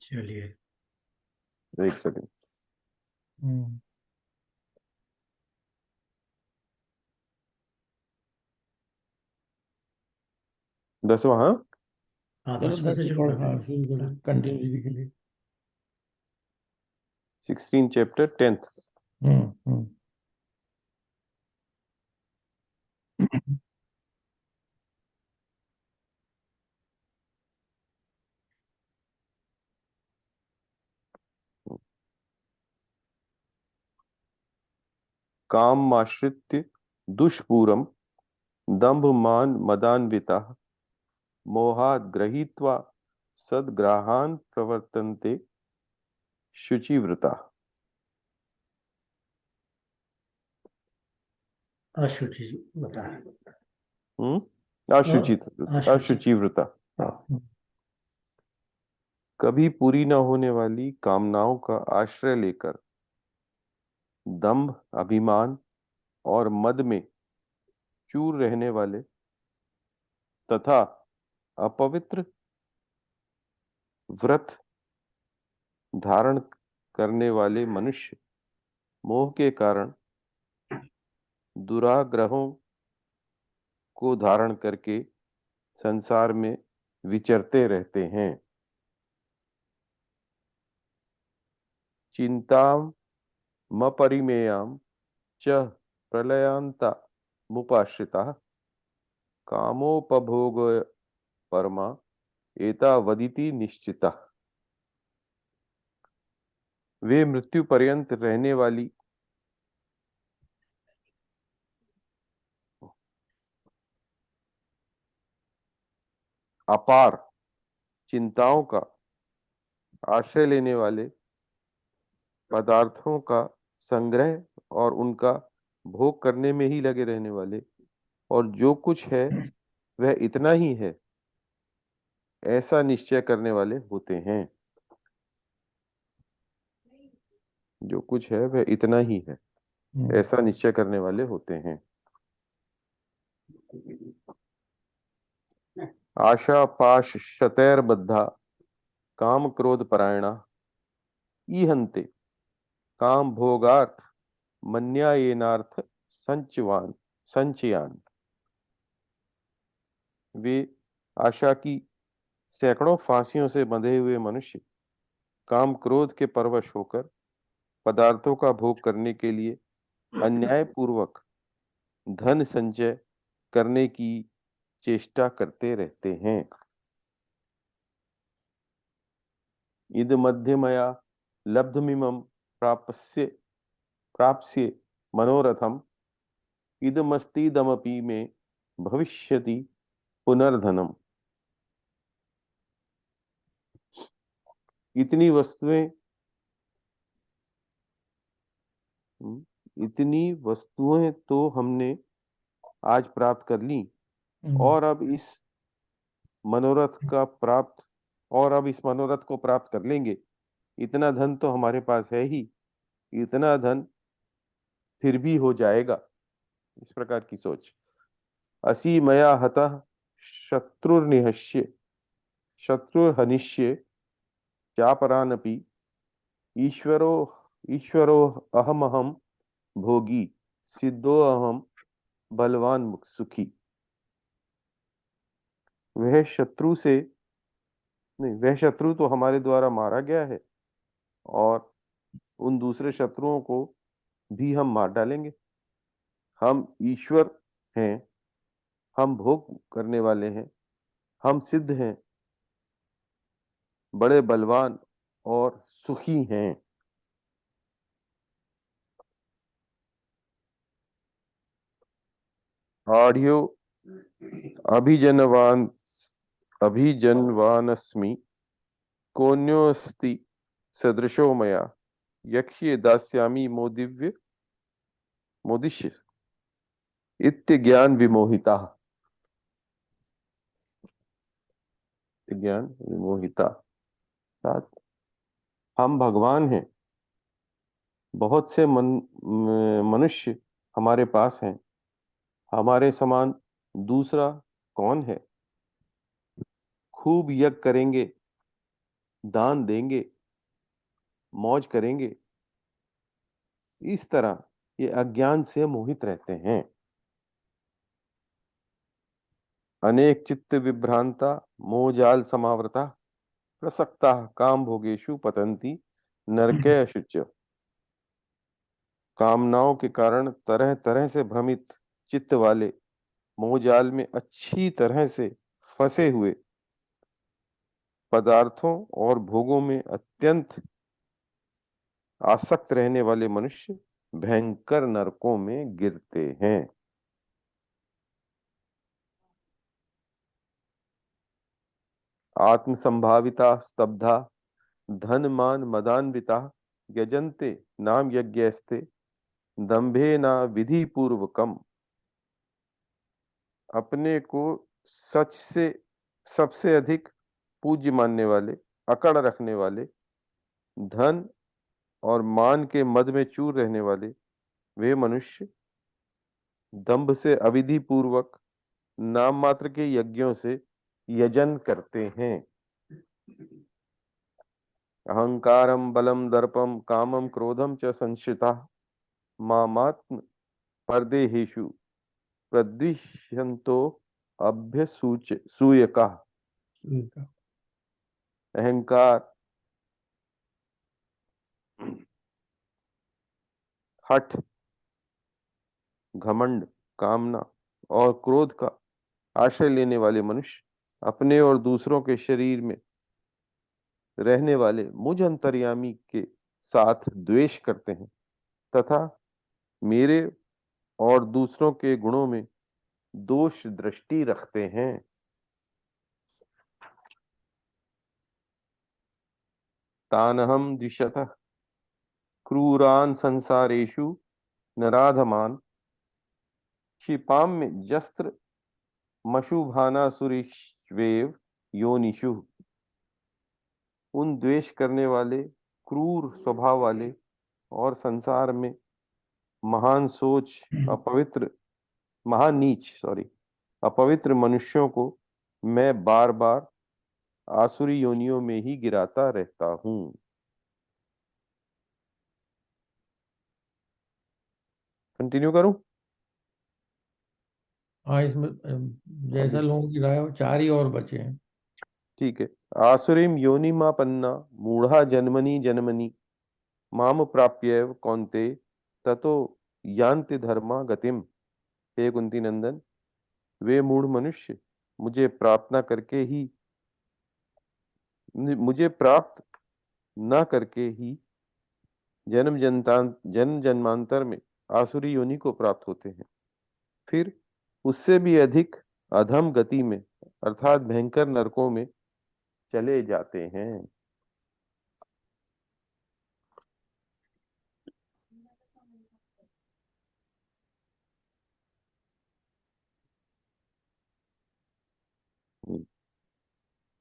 चलिए। एक सेकंड। हम्म। 10वां। हाँ, हाँ, चलो 10 10 से से शुरू पढ़, करते हाँ हैं। शुरू करो कंटिन्यूटी के लिए। 16 चैप्टर 10th। हम्म। काम आश्रित्य दुष्पूरम दंभ मान मदान्विता मोहात् गृहीत्वा सद्ग्राहान् प्रवर्तन्ते शुचिव्रता। अशुचि बता है। अशुचित, अशुचि। अशुचिव्रता। हाँ। हाँ। कभी पूरी न होने वाली कामनाओं का आश्रय लेकर दंभ, अभिमान और मद में चूर रहने वाले तथा अपवित्र व्रत धारण करने वाले मनुष्य मोह के कारण दुराग्रहों को धारण करके संसार में विचरते रहते हैं। चिंताम मपरिमेयाम च प्रलयांता मुपाश्रिता कामोपभोग परमा एतावदिति निश्चिता। वे मृत्यु पर्यंत रहने वाली अपार चिंताओं का आश्रय लेने वाले पदार्थों का संग्रह और उनका भोग करने में ही लगे रहने वाले और जो कुछ है वह इतना ही है ऐसा निश्चय करने वाले होते हैं। जो कुछ है वह इतना ही है ऐसा निश्चय करने वाले होते हैं। आशा पाश शतैर्बद्धा काम क्रोध परायणा ईहन्ते काम भोगार्थ मन्यायेनार्थ संचवान संचयान। वे आशा की सैकड़ों फांसियों से बंधे हुए मनुष्य काम क्रोध के परवश होकर पदार्थों का भोग करने के लिए अन्याय पूर्वक धन संचय करने की चेष्टा करते रहते हैं। इद मध्यमया लब्धमिमं प्राप्स्ये मनोरथम इदमस्तीदमपि में भविष्यति पुनर्धनम। इतनी वस्तुएं इतनी वस्तुएं तो हमने आज प्राप्त कर ली और अब इस मनोरथ का प्राप्त और अब इस मनोरथ को प्राप्त कर लेंगे। इतना धन तो हमारे पास है ही, इतना धन फिर भी हो जाएगा, इस प्रकार की सोच। असी मया हतः शत्रुर्निहश्य शत्रुर्हनिष्ये चापरानपि ईश्वरो ईश्वरो अहमहम भोगी सिद्धो अहम बलवान सुखी। वह शत्रु से नहीं, वह शत्रु तो हमारे द्वारा मारा गया है और उन दूसरे शत्रुओं को भी हम मार डालेंगे। हम ईश्वर हैं, हम भोग करने वाले हैं, हम सिद्ध हैं, बड़े बलवान और सुखी हैं। आढ़्यो अभिजनवान अभिजनवानस्मि कोऽन्योऽस्ति सदृशो मया यक्ष्ये दास्यामि मोदिष्य इत्यज्ञान विमोहिता। ज्ञान विमोहिता अर्थात हम भगवान हैं, बहुत से मनुष्य हमारे पास हैं, हमारे समान दूसरा कौन है। खूब यज्ञ करेंगे दान देंगे, मौज करेंगे, इस तरह ये अज्ञान से मोहित रहते हैं। अनेक चित्त विभ्रांता मोहजाल समावृता प्रसक्ता काम भोगेषु पतंती नरके अशुच्य। कामनाओं के कारण तरह तरह से भ्रमित चित्त वाले मोहजाल में अच्छी तरह से फंसे हुए पदार्थों और भोगों में अत्यंत आसक्त रहने वाले मनुष्य भयंकर नरकों में गिरते हैं। आत्म संभाविता स्तब्धा धन मान मदान्विता यजन्ते नाम यज्ञस्ते दंभे ना विधि पूर्वकम। अपने को सच से सबसे अधिक पूज्य मानने वाले, अकड़ रखने वाले, धन और मान के मद में चूर रहने वाले वे मनुष्य दंभ से अविधि पूर्वक नाम मात्र के यज्ञों से यजन करते हैं। अहंकारम बलम दर्पम कामम क्रोधम च संश्रिता मामात्म परदेहेषु प्रद्विषन्तो अभ्यसूच सूयका। उनका अहंकार, हठ, घमंड, कामना और क्रोध का आश्रय लेने वाले मनुष्य अपने और दूसरों के शरीर में रहने वाले मुझ अंतर्यामी के साथ द्वेष करते हैं तथा मेरे और दूसरों के गुणों में दोष दृष्टि रखते हैं। तानहम द्विषतः क्रूरान संसारेषु नराधमान क्षिपाम में जस्त्र मशुभानासुरीष्वेव योनिषु। उन द्वेष करने वाले, क्रूर स्वभाव वाले और संसार में महान सोच अपवित्र महान नीच अपवित्र मनुष्यों को मैं बार बार आसुरी योनियों में ही गिराता रहता हूँ। कंटिन्यू करूं? हाँ, इसमें जैसा लोगों की राय हो, 4 ही और बचे हैं। ठीक है। आसुरीम योनिमापन्ना मूढ़ा जन्मनि जन्मनि माम प्राप्यैव कौन्ते ततो यान्ति धर्मा गतिम। हे कुंती नंदन, वे मूढ़ मनुष्य मुझे प्राप्त न करके ही जन्म जन्मांतर में आसुरी योनि को प्राप्त होते हैं, फिर उससे भी अधिक अधम गति में अर्थात भयंकर नरकों में चले जाते हैं।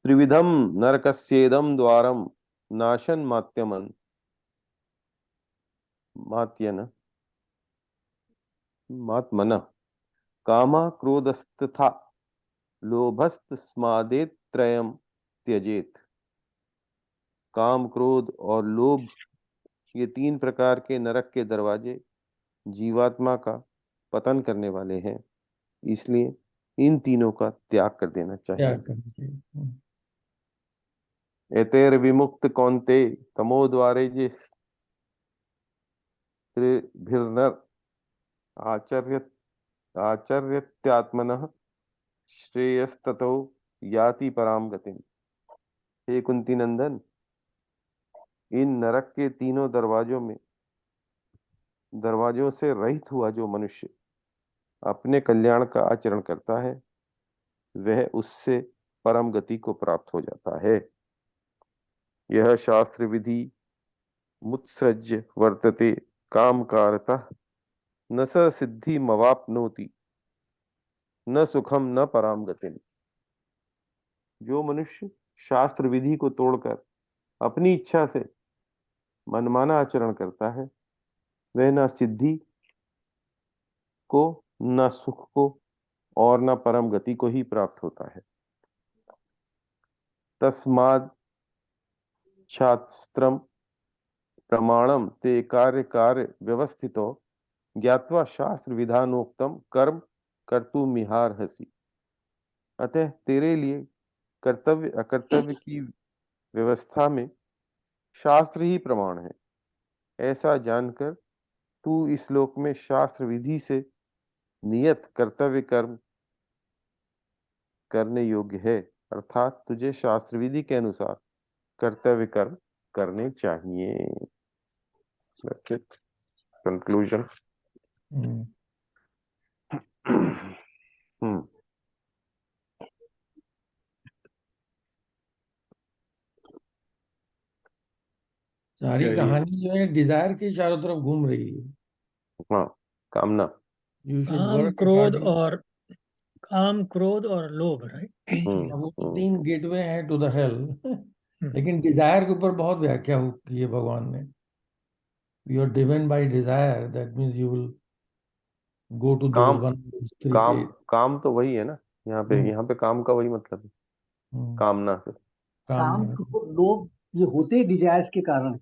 त्रिविधम नरकस्येदम द्वारम नाशन मात्यन मात्मन कामा क्रोधस्तथा लोभस्तस्मादेत्रयम् त्यजेत। काम, क्रोध और लोभ ये 3 प्रकार के नरक के दरवाजे जीवात्मा का पतन करने वाले हैं, इसलिए इन तीनों का त्याग कर देना चाहिए। त्याग करना चाहिए। एतेर विमुक्त कौन्ते तमो द्वारे जे स्त्रिभिर्नर आचर्य आचर्यत्यात्मनः श्रेयस्ततो याति पराम गतिम। हे कुंती नंदन, इन नरक के तीनों दरवाजों से रहित हुआ जो मनुष्य अपने कल्याण का आचरण करता है वह उससे परम गति को प्राप्त हो जाता है। यह शास्त्र विधि मुत्सृज्य वर्तते काम कारतः न स सिद्धि मवाप्नोति न सुखम न पराम गतिम। जो मनुष्य शास्त्र विधि को तोड़कर अपनी इच्छा से मनमाना आचरण करता है वह न सिद्धि को, न सुख को और न परम गति को ही प्राप्त होता है। तस्माद शास्त्रम प्रमाणम ते कार्य कार्य व्यवस्थितो ज्ञात्वा शास्त्र विधानोक्तम कर्म कर्तुमिहार्हसि। अतः तेरे लिए कर्तव्य अकर्तव्य की व्यवस्था में शास्त्र ही प्रमाण है। ऐसा जानकर तू इस लोक में शास्त्र विधि से नियत कर्तव्य कर्म करने योग्य है, अर्थात तुझे शास्त्र विधि के अनुसार कर्तव्य कर्म करने चाहिए। That's it. Conclusion. हम्म। हम्म। सारी चलिए। कहानी जो है डिजायर के चारों तरफ घूम रही है। हाँ, कामना। यू शुड काम वर्क क्रोध अकॉर्डिंग। और काम क्रोध और लोभ, राइट। वो तो 3 गेटवे हैं टू द हेल। हम्म। लेकिन डिजायर के ऊपर बहुत व्याख्या की है भगवान ने। You are driven by desire, that means you will go to काम दोज वन, थ्री काम गेट। काम तो वही है ना। हम्म। यहाँ पे काम का वही मतलब है, हम्म। कामना से। काम काम में। तो लोग ये होते ही डिजायर्स के कारण है।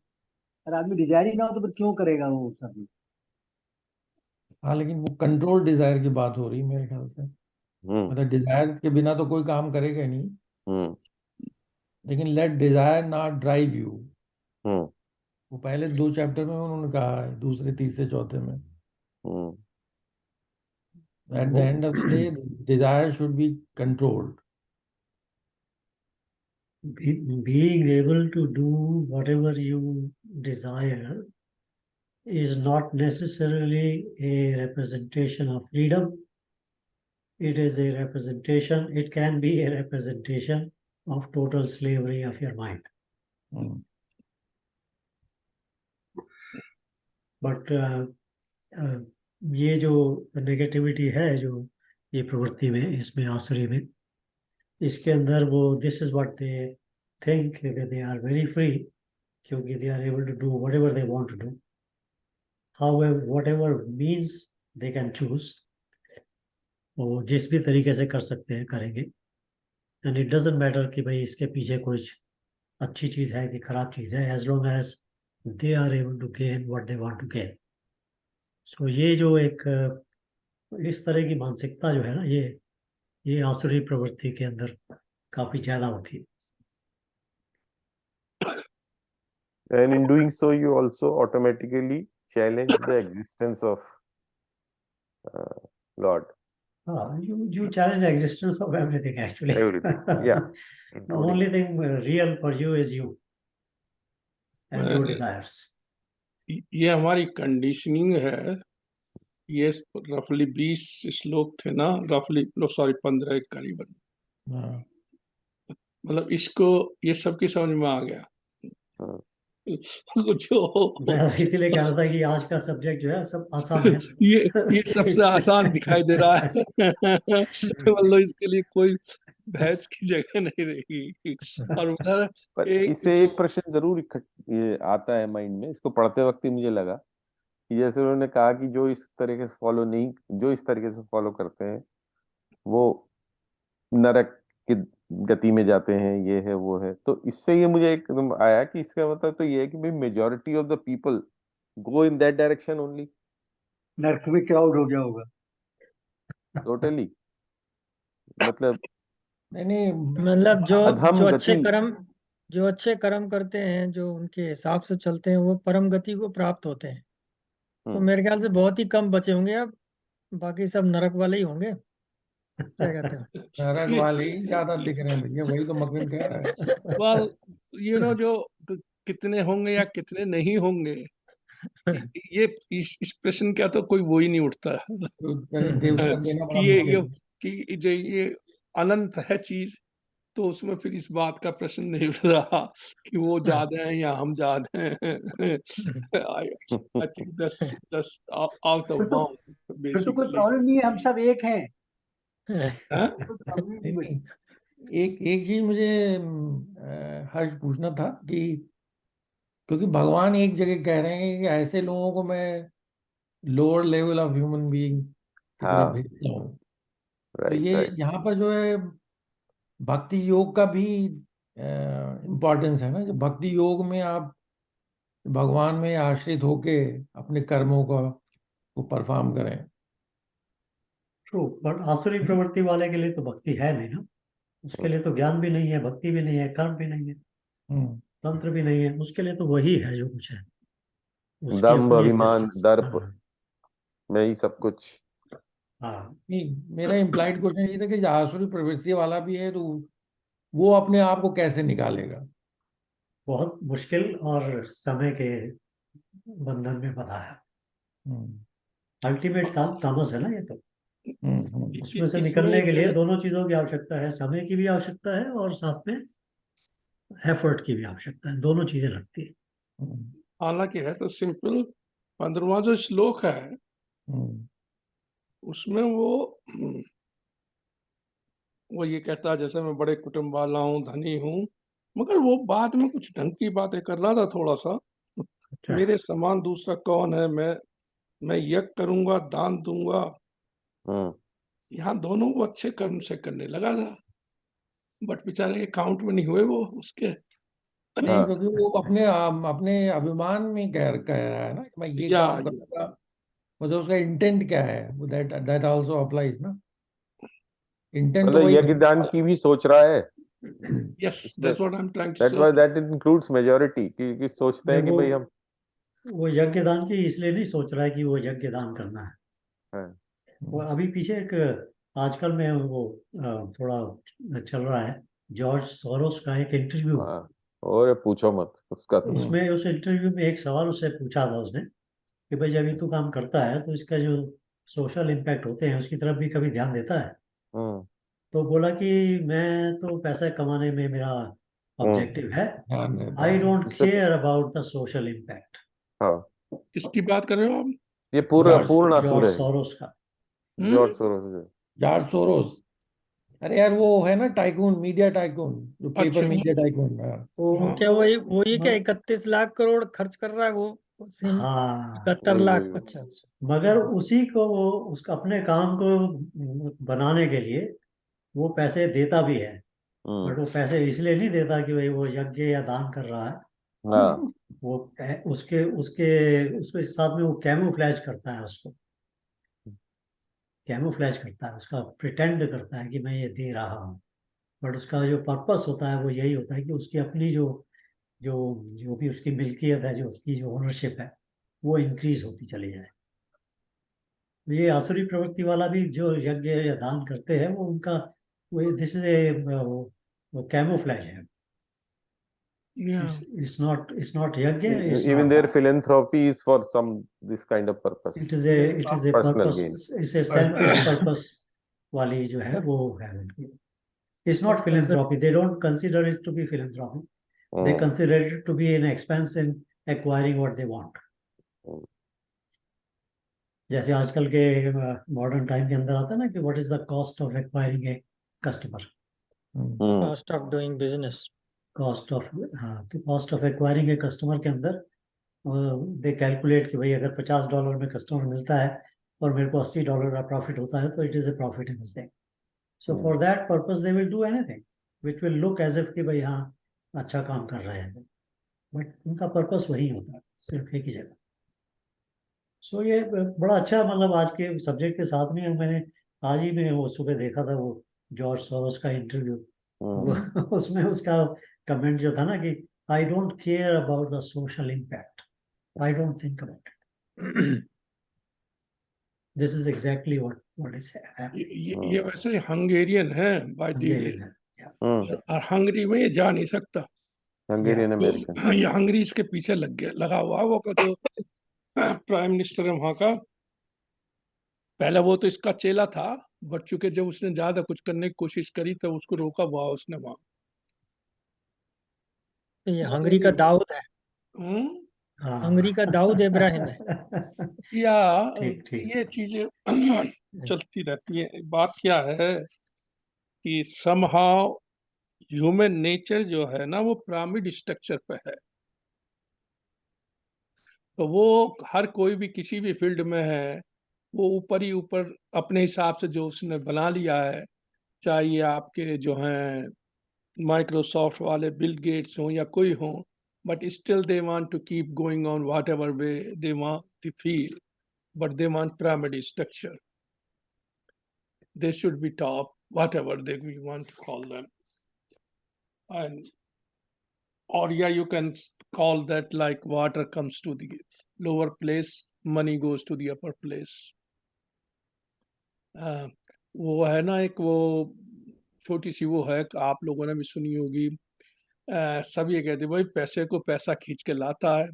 अगर आदमी डिजायर ही ना हो तो फिर क्यों करेगा वो सब। हाँ, लेकिन वो कंट्रोल डिजायर की बात हो रही है मेरे ख्याल से। हम्म। मतलब डिजायर के बिना तो कोई काम करेगा ही नहीं। हम्म। लेकिन let desire not drive you. हम्म। वो पहले 2 चैप्टर में उन्होंने कहा है, दूसरे तीसरे चौथे में। हम्म। At the end of the day desire should be controlled. Being able to do whatever you desire is not necessarily a representation of freedom. It is a representation, it can be a representation of total slavery of your mind. But ये जो negativity है, जो ये प्रवृत्ति में, इसमें आसुरी में, इसके अंदर वो this is what they think they are very free, क्योंकि they are able to do whatever they want to do, however whatever means they can choose. वो जिस भी तरीके से कर सकते हैं करेंगे। एंड इट डजंट मैटर कि भाई इसके पीछे कुछ अच्छी चीज है कि खराब चीज है, as long as they are able to gain what they want to gain. So ये जो एक इस तरह की मानसिकता जो है ना, ये आसुरी प्रवृत्ति के अंदर काफी ज्यादा होती है। And in doing so, you also automatically challenge the existence of God. You challenge the existence of everything actually. Everything. Yeah. The Including. only thing real for you is you and your desires. ये हमारी conditioning है। ये रफली 20 श्लोक थे ना, रफली sorry 15 करीबन। हाँ। मतलब इसको ये सबकी समझ में आ गया। हाँ। जो मैं इसीलिए कह रहा था कि आज का सब्जेक्ट जो है सब आसान है। ये सबसे आसान दिखाई दे रहा है। मतलब इसके लिए कोई बहस की जगह नहीं रही। और उधर पर एक इससे एक प्रश्न जरूर ये आता है माइंड में, इसको पढ़ते वक्त ही मुझे लगा कि जैसे उन्होंने कहा कि जो इस तरीके से फॉलो करते हैं वो नरक की गति में जाते हैं, ये है वो है। तो इससे ये मुझे एकदम आया कि इसका मतलब तो ये है कि भाई majority of the people go in that direction only. नर्क में क्राउड हो गया होगा। टोटली मतलब नहीं, मतलब जो अधम गति। जो अच्छे कर्म करते हैं, जो उनके हिसाब से चलते हैं, वो परम गति को प्राप्त होते हैं। तो मेरे ख्याल से बहुत ही कम बचे होंगे अब, बाकी सब नरक वाले ही होंगे। क्या कहते हैं? नरक वाले ही ज्यादा दिख रहे हैं भैया, वही तो मकरंद कह रहा है। well, जो कितने होंगे या कितने नहीं होंगे, ये इस प्रश्न का तो कोई वो ही नहीं उठता तो कहीं देवता देना बड़ा कि मुश्किल है। कि जो ये अनंत है चीज, तो उसमें फिर इस बात का प्रश्न नहीं उठ रहा कि वो ज्यादा हैं या हम ज्यादा हैं। आई थिंक दस आउट ऑफ बाउंड फिर तो कोई बेसिकली। प्रॉब्लम नहीं है, हम सब एक हैं। कोई प्रॉब्लम नहीं, नहीं है। नहीं, एक चीज मुझे हर्ष पूछना था कि क्योंकि भगवान एक जगह कह रहे हैं कि ऐसे लोगों को मैं lower level of human being की तरफ हाँ, भेजता हूँ। तो राइट ये राइट। यहाँ पर जो है भक्ति योग का भी इम्पोर्टेंस है ना, जो भक्ति योग में आप भगवान में आश्रित होके अपने कर्मों को परफॉर्म करें। ट्रू, बट आसुरी प्रवृत्ति वाले के लिए तो भक्ति है नहीं ना, उसके लिए तो ज्ञान भी नहीं है, भक्ति भी नहीं है, कर्म भी नहीं है, हम्म, तंत्र भी नहीं है, उसके लिए तो वही है जो कुछ है, उसकी दम्भ अपनी अभिमान एग्जिस्टेंस। दर्प में ही सब कुछ। हाँ, नहीं, मेरा इम्प्लाइड क्वेश्चन ये था कि जो आसुरी प्रवृत्ति वाला भी है तो वो अपने आप को कैसे निकालेगा? बहुत मुश्किल और समय के बंधन में बंधा है। हम्म, अल्टीमेट तामस है ना ये तो। उसमें से इसमें निकलने के लिए मेरे दोनों चीजों की आवश्यकता है, समय की भी आवश्यकता है और साथ में एफर्ट की भी आवश्यकता है, दोनों चीजें लगती है। हम्म, हालांकि है तो सिंपल। 15वां जो श्लोक है हम्म, उसमें वो ये कहता है जैसे मैं बड़े कुटुंब वाला हूँ, धनी हूँ, मगर वो बाद में कुछ ढंग की बातें कर रहा था थोड़ा सा। अच्छा, मेरे समान दूसरा कौन है, मैं यज्ञ करूंगा, दान दूंगा। हम्म यहाँ दोनों वो अच्छे कर्म से करने लगा था, बट बेचारे अकाउंट में नहीं हुए वो उसके। नहीं, हाँ क्योंकि वो अपने अभिमान में कह रहा है ना कि मैं ये या काम करूंगा, मतलब उसका इंटेंट क्या है, वो दैट आल्सो अप्लाइज ना, इंटेंट तो मतलब वही यज्ञ दान की भी सोच रहा है यस, इसमें। That's what I am trying to that say. Was that includes majority कि सोचते नहीं हैं कि भाई हम वो यज्ञ दान की इसलिए नहीं सोच रहा है कि वो यज्ञ दान करना है। हाँ, वो अभी पीछे एक आजकल में वो थोड़ा चल रहा है, जॉर्ज सोरोस का एक इंटरव्यू। हाँ, और पूछो मत उसका तो। उसमें उस इंटरव्यू में एक सवाल उससे पूछा था उसने कि भाई जब ये तू काम करता है तो इसका जो सोशल इम्पैक्ट होते हैं उसकी तरफ भी कभी ध्यान देता है? हम्म तो बोला कि मैं तो पैसा कमाने में मेरा हम्म ऑब्जेक्टिव है, ध्यान रहता आई है। डोंट इससे care about the social impact. हाँ, किसकी बात कर रहे हो आप? ये पूरा जॉर्ज पूर्ण असुर जॉर्ज है। सोरोस का। George Soros. जॉर्ज सोरोस, अरे यार वो है ना टाइकून, मीडिया टाइकून, जो पेपर अच्छा मीडिया अच्छा। टाइकून। तो क्या वही क्या म- 31 लाख करोड़ खर्च कर रहा है वो सेम? हाँ, 71 वही लाख वही वही। अच्छा अच्छा। मगर उसी को वो उसका अपने काम को बनाने के लिए वो पैसे देता भी है, हम्म बट वो पैसे इसलिए नहीं देता कि भाई वो यज्ञ या दान कर रहा है। हाँ वो उसके उसके उसके साथ में वो कैमोफ्लेज करता है, उसको कैमोफ्लेज करता है, उसका प्रिटेंड करता है कि मैं ये दे रहा हूँ, बट उसका जो पर्पस होता है वो यही होता है कि उसकी अपनी जो जो जो भी उसकी मिल्कियत है, जो उसकी जो ओनरशिप है, वो इंक्रीज होती चली जाए। तो ये आसुरी प्रवृत्ति वाला भी जो यज्ञ या दान करते हैं वो उनका वो दिस इज ए वो कैमोफ्लेज है। या It's not yajna, it's even not their that. philanthropy is for some this kind of purpose, It is a personal purpose, gain. it's a selfish purpose वाली जो है वो है उनकी। It's not philanthropy. They don't consider it to be philanthropy. They hmm consider it to be an expense in acquiring what they want. हम्म जैसे आजकल के modern time के अंदर आता है ना कि what is the cost of acquiring a customer, cost of doing business. Cost of, हाँ, तो cost of acquiring a customer के अंदर दे कैलकुलेट कि भाई अगर $50 में कस्टमर मिलता है और मेरे को $80 का प्रॉफिट होता है तो it is a profitable thing. So for that purpose they will do anything which will look as if कि भाई हाँ अच्छा काम कर रहे हैं, बट उनका पर्पस वही होता है, सिर्फ एक ही जगह। सो ये बड़ा अच्छा, मतलब आज के सब्जेक्ट के साथ में मैंने आज ही मैं वो सुबह देखा था वो जॉर्ज सोरोस का इंटरव्यू। वो उसमें उसका कमेंट जो था ना कि I don't care about the social impact, I don't think about it. This is exactly what is ये वैसे हंगेरियन है बाय द वे, हंगेरियन है। और हंगरी में ये जा नहीं सकता। Hungarian American. तो ये हंगरी इसके पीछे लगा हुआ वो का जो प्राइम मिनिस्टर है वहां का। पहले वो तो इसका चेला था, बट चूंकि जब उसने ज्यादा कुछ करने की कोशिश करी तो उसको रोका हुआ उसने वहां। तो ये हंगरी का दाऊद है, हम्म, हंगरी का दाऊद इब्राहिम है। या ठीक ठीक। ये चीजें चलती रहती है। बात क्या है कि समहाउ ह्यूमन नेचर जो है ना वो पिरामिड स्ट्रक्चर पे है। तो वो हर कोई भी किसी भी फील्ड में है, वो ऊपर ही ऊपर अपने हिसाब से जो उसने बना लिया है। चाहे ये आपके जो हैं माइक्रोसॉफ्ट वाले बिल गेट्स हों या कोई हो, but still they want to keep going on whatever way they want to feel, but they want pyramid structure. They should be top, whatever we want to call them. And or yeah, you can call that like water comes to the lower place, money goes to the upper place. वो है ना एक वो छोटी सी वो है, आप लोगों ने भी सुनी होगी, सब ये कहते भाई पैसे को पैसा खींच के लाता है।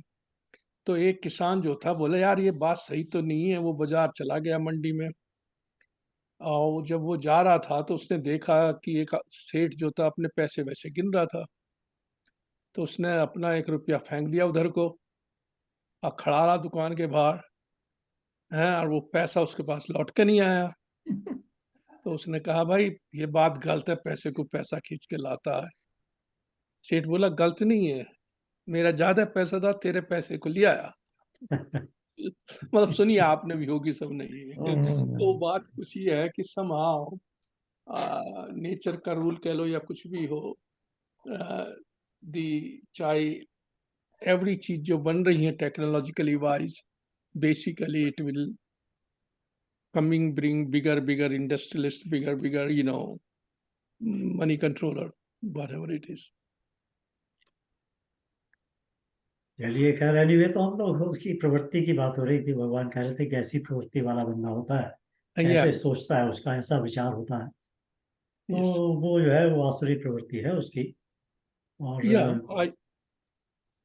तो एक किसान जो था बोले यार ये बात सही तो नहीं है। वो बाजार चला गया मंडी में, और जब वो जा रहा था तो उसने देखा कि एक सेठ जो था अपने पैसे वैसे गिन रहा था। तो उसने अपना 1 रुपया फेंक दिया उधर को और खड़ा रहा दुकान के बाहर है, और वो पैसा उसके पास लौट के नहीं आया। तो उसने कहा भाई ये बात गलत है, पैसे को पैसा खींच के लाता है। सेठ बोला गलत नहीं है, मेरा ज्यादा पैसा था, तेरे पैसे को ले आया। मतलब सुनिए, आपने भी होगी, सब नहीं। तो बात कुछ ये है कि समहाउ नेचर का रूल कह लो या कुछ भी हो, चाहे एवरी चीज जो बन रही है technologically wise, basically it will coming bring bigger industrialist, bigger money controller, whatever it is. चलिए, खैर एनीवे, तो हम लोग उसकी प्रवृत्ति की बात हो रही थी। भगवान कह रहे थे कि ऐसी प्रवृत्ति वाला बंदा होता है, ऐसे सोचता है, उसका ऐसा विचार होता है। तो वो जो है वो आसुरी प्रवृत्ति है उसकी। और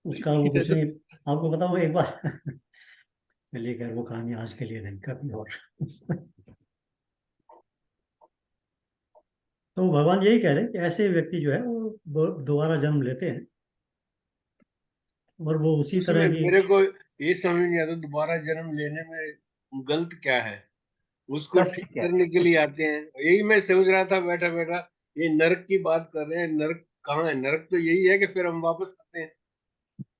उसका वो कुछ नहीं। आपको बताऊं एक बार चलिए, खैर वो कहानी आज के लिए नहीं, कभी और। तो भगवान यही कह रहे हैं कि ऐसे व्यक्ति जो है वो दोबारा जन्म लेते हैं, और वो उसी तरह की। मेरे को ये समझ नहीं आता दोबारा जन्म लेने में गलत क्या है। उसको ठीक करने के लिए आते हैं। यही मैं सोच रहा था बैठा बैठा, ये नरक की बात कर रहे हैं, नरक कहाँ है? नरक तो यही है कि फिर हम वापस आते हैं।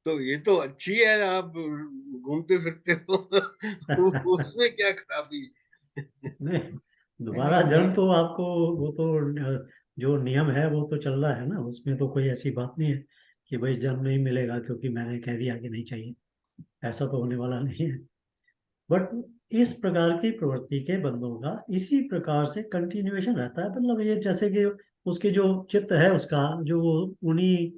तो ये तो अच्छी है, आप घूमते फिरते हो उसमें क्या खराबी? नहीं, दोबारा जन्म तो आपको, वो तो जो नियम है वो तो चल रहा है ना, उसमें तो कोई ऐसी बात नहीं है कि भाई जन्म नहीं मिलेगा क्योंकि मैंने कह दिया कि नहीं चाहिए। ऐसा तो होने वाला नहीं है। बट इस प्रकार की प्रवृत्ति के बंदों का इसी प्रकार से कंटिन्यूएशन रहता है। मतलब ये जैसे कि उसकी जो चित्त है उसका, जो वो उन्हीं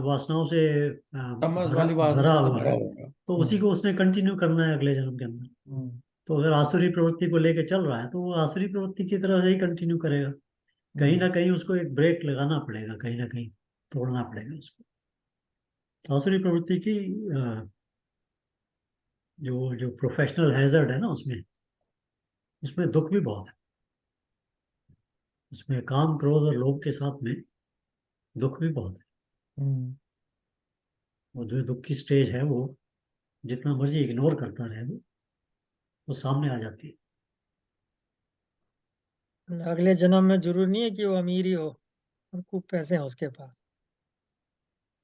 वासनाओं से भरा हुआ है, तो उसी को उसने कंटिन्यू करना है अगले जन्म के अंदर। तो अगर आसुरी प्रवृत्ति को लेके चल रहा है तो वो आसुरी प्रवृत्ति की तरह से ही कंटिन्यू करेगा। कहीं ना कहीं उसको एक ब्रेक लगाना पड़ेगा, कहीं ना कहीं तोड़ना पड़ेगा उसको। आसुरी प्रवृत्ति की जो प्रोफेशनल हैजर्ड है ना, उसमें दुख भी बहुत है। उसमें काम, क्रोध और लोभ के साथ में दुख भी बहुत है। और जो दुख की स्टेज है वो जितना मर्जी इग्नोर करता रहे वो सामने आ जाती है। अगले जन्म में जरूरी नहीं है कि वो अमीर ही हो और खूब पैसे हैं उसके पास।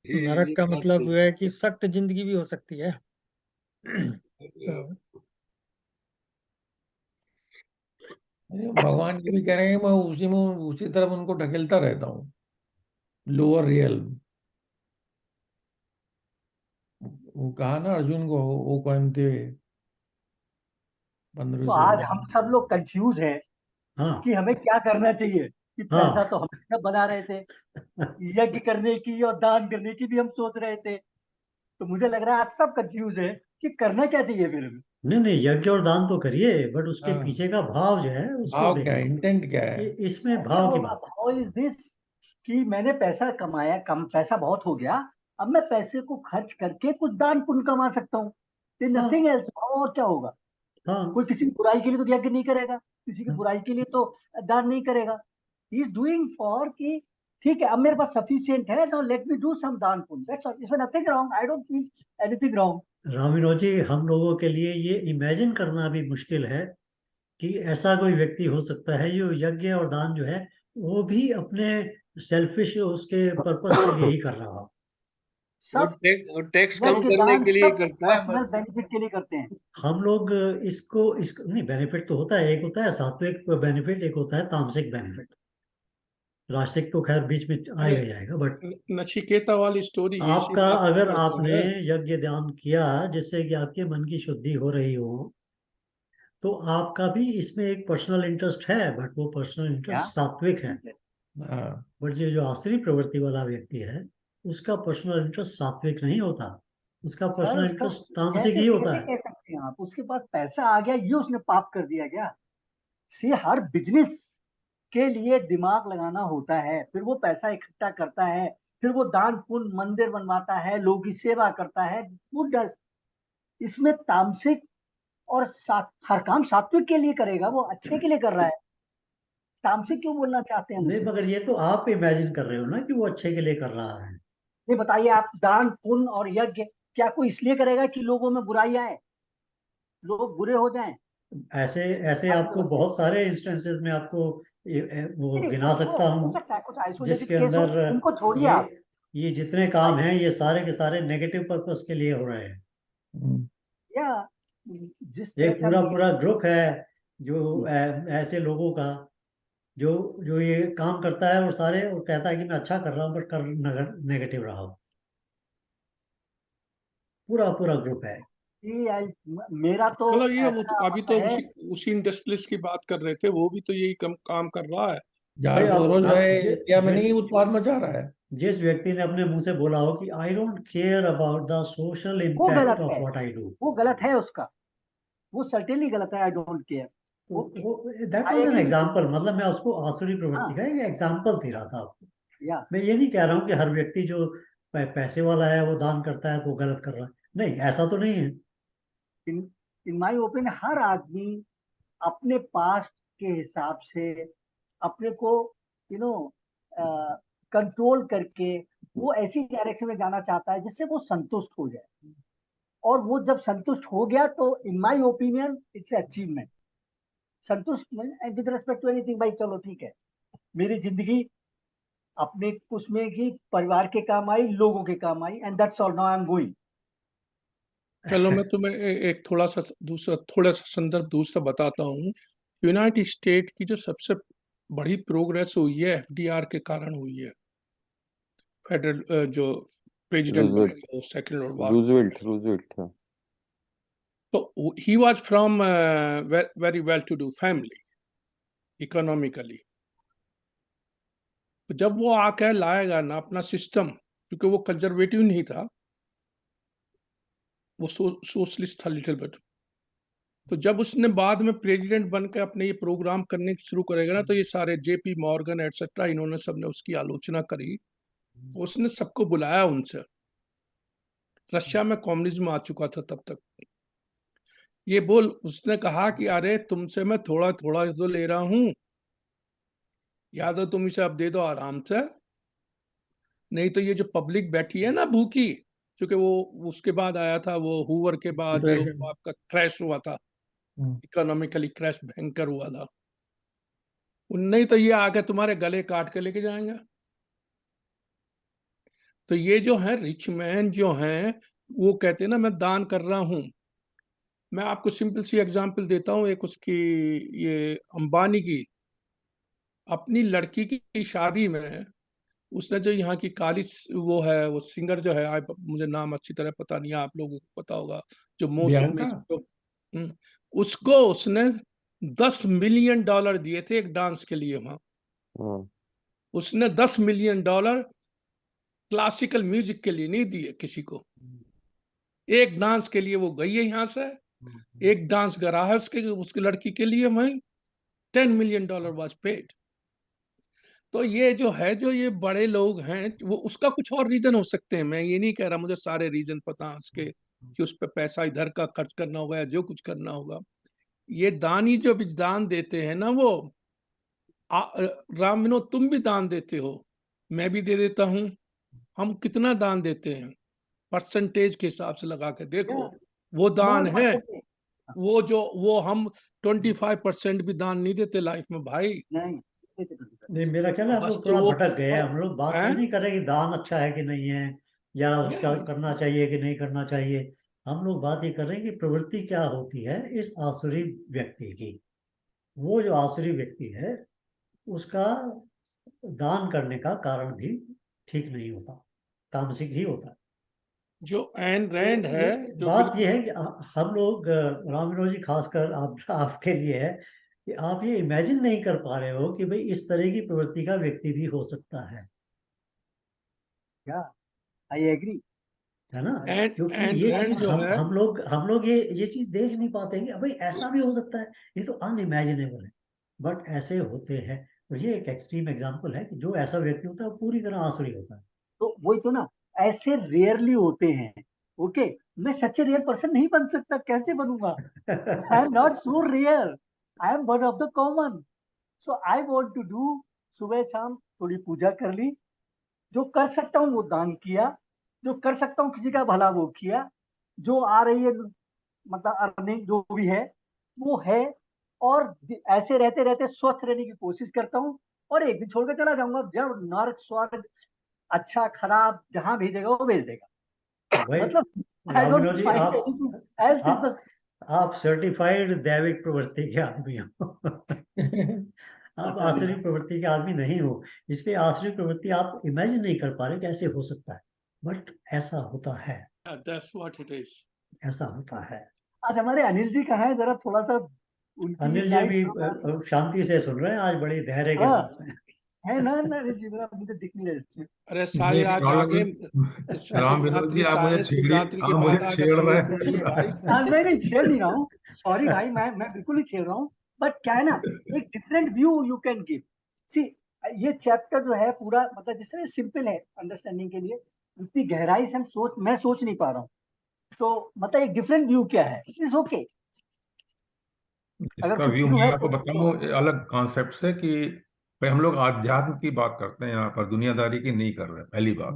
नरक का मतलब है कि सख्त जिंदगी भी हो सकती है। तो भगवान जी भी कह रहे हैं मैं उसी तरफ उनको ढकेलता रहता हूँ, लोअर रियल। वो कहा ना अर्जुन को, वो कहते तो आज हम सब लोग कंफ्यूज हैं कि हमें क्या करना चाहिए। कि पैसा तो हम सब बना रहे थे, यज्ञ करने की और दान करने की भी हम सोच रहे थे। तो मुझे लग रहा है आप सब कंफ्यूज है कि करना क्या चाहिए फिर हमें। नहीं, यज्ञ और दान तो करिए, बट उसके पीछे का भाव जो है उसको भाव क्या है, इंटेंट क्या है? इसमें भाव की बात। भाव इज दिस कि मैंने पैसा कमाया, कम पैसा बहुत हो गया, अब मैं पैसे को खर्च करके कुछ दान पुण्य कमा सकता हूँ। Nothing else. और क्या होगा? कोई किसी की बुराई के लिए तो यज्ञ नहीं करेगा, किसी की बुराई के लिए तो दान नहीं करेगा। ही इज डूइंग फॉर कि ठीक है अब मेरे पास सफिशिएंट है, now let me do some दान पुण्य, दैट्स ऑल। इसमें nothing wrong, I don't feel anything wrong. रामिनो जी, हम लोगों के लिए ये इमेजिन करना भी मुश्किल है कि ऐसा कोई व्यक्ति हो सकता है जो यज्ञ और दान जो है वो भी अपने सेल्फिश उसके पर्पस के लिए ही कर रहा हो। सब टैक्स कम करने के लिए करता है, पर्सनल बेनिफिट के लिए करते हैं। हम लोग इसको नहीं, बेनिफिट तो होता है, एक होता है सात्विक बेनिफिट, एक होता है तामसिक बेनिफिट। राशिक तो खैर बीच में आएगा ही आएगा, बट नचिकेता वाली स्टोरी इसी आपका बात अगर पे आपने है। यज्ञ ध्यान किया जिससे कि आपके मन की शुद्धि हो रही हो, तो आपका भी इसमें एक पर्सनल इंटरेस्ट है, बट वो पर्सनल क्या इंटरेस्ट सात्विक है। हाँ, बट ये जो आसुरी प्रवृत्ति वाला व्यक्ति है, उसका पर्सनल इंटरेस्ट सात्विक नहीं होता, उसका सर पर्सनल उसका इंटरेस्ट तामसिक कैसे ही होता कैसे है। कह सकते हैं आप? उसके पास पैसा आ गया, ये उसने पाप कर दिया क्या? सी, हर बिजनेस के लिए दिमाग लगाना होता है, फिर वो पैसा इकट्ठा करता है, फिर वो दान पुण्य मंदिर बनवाता है, लोगों की सेवा करता है, वो इसमें तामसिक और हर काम सात्विक के लिए करेगा, वो अच्छे के लिए कर रहा है। तामसिक क्यों बोलना चाहते हैं नहीं, मुझसे? मगर ये तो आप इमेजिन कर रहे हो ना कि वो अच्छे के लिए कर रहा है। नहीं, बताइए आप, दान पुण्य और यज्ञ क्या कोई इसलिए करेगा कि लोगों में बुराई आए, लोग बुरे हो जाएं? ऐसे ऐसे बात आपको तो बताइए। बहुत सारे इंस्टेंसेस में आपको वो नहीं, गिना वो सकता हो हूँ, सकता है कुछ आइसोलेटेड जिसके केस हो, अंदर उनको छोड़िए ये आप। ये जितने काम हैं ये सारे के सारे नेगेटिव पर्पस के लिए हो रहे हैं। या जिस तरह एक से हम पूरा पूरा ग्रुप है जो ऐसे लोगों का जो जो ये काम करता है, और सारे वो कहता है कि मैं अच्छा कर रहा हूँ, बट कर नेगेटिव रहा हूँ। पूरा पूरा ग्रुप है। मेरा तो चलो ये ऐसा अभी मत तो है। उसी इंडस्ट्रियलिस्ट की बात कर रहे थे, वो भी तो यही काम कर रहा है। भाई यार आप सरोज भाई इंडिया में जिस नहीं उत्पाद मचा रहा है। जिस व्यक्ति ने अपने मुंह से बोला हो कि I don't care about the social वो इम्पैक्ट गलत ऑफ है, व्हाट आई डू, वो गलत है उसका, वो सर्टेनली गलत है। I don't care. तो ओके, वो that I was an agree with. Example, मतलब मैं उसको आसुरी प्रवृत्ति हाँ, का एक एग्जांपल दे रहा था आपको। या मैं ये नहीं कह रहा हूँ कि हर व्यक्ति जो पैसे वाला है वो दान करता है तो वो गलत कर रहा है, नहीं, ऐसा तो नहीं है। इन इन माय ओपिनियन हर आदमी अपने पास्ट के हिसाब से अपने को यू नो कंट्रोल करके वो ऐसी डायरेक्शन में जाना चाहता है जिससे वो संतुष्ट हो जाए, और वो जब संतुष्ट हो गया तो in my opinion it's achievement. संतुष्ट विद रिस्पेक्ट टू एनीथिंग, भाई चलो ठीक है, मेरी जिंदगी अपने उसमें की परिवार के काम आई, लोगों के काम आई, and that's all, now I am going. चलो मैं तुम्हें एक थोड़ा सा संदर्भ दूसरा बताता हूँ। यूनाइटेड स्टेट की जो सबसे बड़ी प्रोग्रेस हुई है एफडीआर के कारण हुई है। फेडरल जो प्रेसिडेंट रूजवेल्ट बने सेकंड वर्ल्ड वॉर, रूजवेल्ट था। तो he was from very well to do family economically. तो जब वो आकर लाएगा ना अपना सिस्टम, क्योंकि वो कंजर्वेटिव नहीं था, वो सोशलिस्ट था लिटिल बिट। तो जब उसने बाद में प्रेसिडेंट बनकर अपने ये प्रोग्राम करने शुरू करेगा ना, तो ये सारे जेपी मॉर्गन एटसेट्रा इन्होंने सबने उसकी आलोचना करी। उसने सबको बुलाया उनसे। रशिया में कम्युनिज्म आ चुका था तब तक। ये बोल उसने कहा कि अरे तुमसे मैं थोड़ा थोड़ा तो ले रहा हूं, या तो तुम इसे अब दे दो आराम से, नहीं तो ये जो पब्लिक बैठी है ना भूखी, क्योंकि वो उसके बाद आया था वो हूवर के बाद जो डिप्रेशन। आपका क्रैश हुआ था, इकोनॉमिकली क्रैश भयंकर हुआ था, नहीं तो ये आके तुम्हारे गले काट के लेके जाएंगे। तो ये जो है रिच मैन जो हैं, वो कहते हैं ना मैं दान कर रहा हूं। मैं आपको सिंपल सी एग्जांपल देता हूं, एक उसकी, ये अंबानी की, अपनी लड़की की शादी में उसने जो यहाँ की काली वो है, वो सिंगर जो है, मुझे नाम अच्छी तरह पता नहीं है, आप लोगों को पता होगा, जो मौसमी, बियांका। उसको उसने $10 मिलियन दिए थे एक डांस के लिए वहां। उसने $10 मिलियन क्लासिकल म्यूजिक के लिए नहीं दिए किसी को, एक डांस के लिए वो गई है यहाँ से, एक डांस करा है उसकी लड़की के लिए, वहीं $10 मिलियन वाज पेड। तो ये जो है, जो ये बड़े लोग हैं, वो उसका कुछ और रीजन हो सकते हैं, मैं ये नहीं कह रहा मुझे सारे रीजन पता है उसके, कि उस पर पैसा इधर का खर्च करना होगा या जो कुछ करना होगा। ये दानी जो भी दान देते हैं ना, वो राम विनोद तुम भी दान देते हो, मैं भी दे देता हूं। हम कितना दान देते हैं परसेंटेज के हिसाब से लगा के देखो, वो दान स्मॉल है। परसेंटेज। वो हम 25% भी दान नहीं देते लाइफ में भाई। नहीं, नहीं, मेरा ख्याल है हम बस लोग तो थोड़ा वो भटक गए हैं। हम लोग बात ये नहीं कर रहे कि दान अच्छा है कि नहीं है, या उसका करना चाहिए कि नहीं करना चाहिए। हम लोग बात ये कर रहे हैं कि प्रवृत्ति क्या होती है इस आसुरी व्यक्ति की। वो जो आसुरी व्यक्ति है उसका दान करने का कारण भी ठीक नहीं होता, तामसिक ही होता है। जो एन रैंड है, जो बात यह है कि हम लोग, राम विनोद जी खासकर आपके लिए है कि आप ये इमेजिन नहीं कर पा रहे हो कि भाई इस तरह की प्रवृत्ति का व्यक्ति भी हो सकता है। आई एग्री, है ना? एंड क्योंकि एंड ये रैंड चीज जो है, हम लोग ये चीज देख नहीं पाते हैं कि भाई ऐसा भी हो सकता है, ये तो अनइमेजिनेबल है, बट ऐसे होते हैं। तो ये एक एक्सट्रीम एग्जांपल है कि जो ऐसा व्यक्ति होता है वो पूरी तरह आसुरी होता है। तो वही तो ना, ऐसे रेयरली होते हैं। ओके, मैं सच ए रियल पर्सन नहीं बन सकता, कैसे बनूंगा? I am not so rare, I am one of the common. So I want to do, सुबह शाम थोड़ी पूजा कर ली, जो कर सकता हूँ वो दान किया, जो कर सकता हूँ किसी का भला वो किया, जो आ रही है मतलब अर्निंग जो भी है वो है, और ऐसे रहते रहते स्वस्थ रहने की कोशिश करता हूँ, और एक दिन छोड़ के चला जाऊंगा। जब नर्क स्वर्ग अच्छा खराब जहां भेजेगा वो भेज देगा। भाई मतलब I Ram don't Vinod ji, find anything else in the. आप सर्टिफाइड दैविक प्रवृत्ति के आदमी हो। आप आसुरी प्रवृत्ति के आदमी नहीं हो, इसलिए आसुरी प्रवृत्ति आप इमेजिन नहीं कर पा रहे कैसे हो सकता है, बट ऐसा होता है, दैट्स व्हाट इट इज। ऐसा होता है। आज हमारे अनिल जी कहाँ है, जरा थोड़ा सा उनकी अनिल जी लाइट। भी शांति से सुन रहे हैं, आज बड़े धैर्य के हाँ, साथ में। है ना अनिल जी, मेरा मुझे दिख नहीं रहा इसमें। अरे सारे ये आज प्रॉब्लम जागे, राम विनोद जी, शिवरात्रि, आप मुझे सारे शिवरात्रि के आप मुझे बाद आज छेड़ रहे सोए थोड़ी है भाई। हैं। मैं नहीं छेड़ नहीं रहा हूँ, सॉरी भाई, मैं बिल्कुल नहीं छेड़ रहा हूँ। बट क्या है ना, एक different view you can give. See, ये चैप्टर जो है पूरा, मतलब जिस तरह सिंपल है अंडरस्टैंडिंग के लिए, उतनी गहराई से मैं सोच नहीं पा रहा हूँ। तो मतलब एक डिफरेंट व्यू क्या है, इट इज ओके। अगर इसका कुछ व्यू व्यू मैं है आपको बताऊं, ये अलग कॉन्सेप्ट है कि भाई हम लोग आध्यात्म की बात करते हैं यहाँ पर, दुनियादारी की नहीं कर रहे, पहली बात।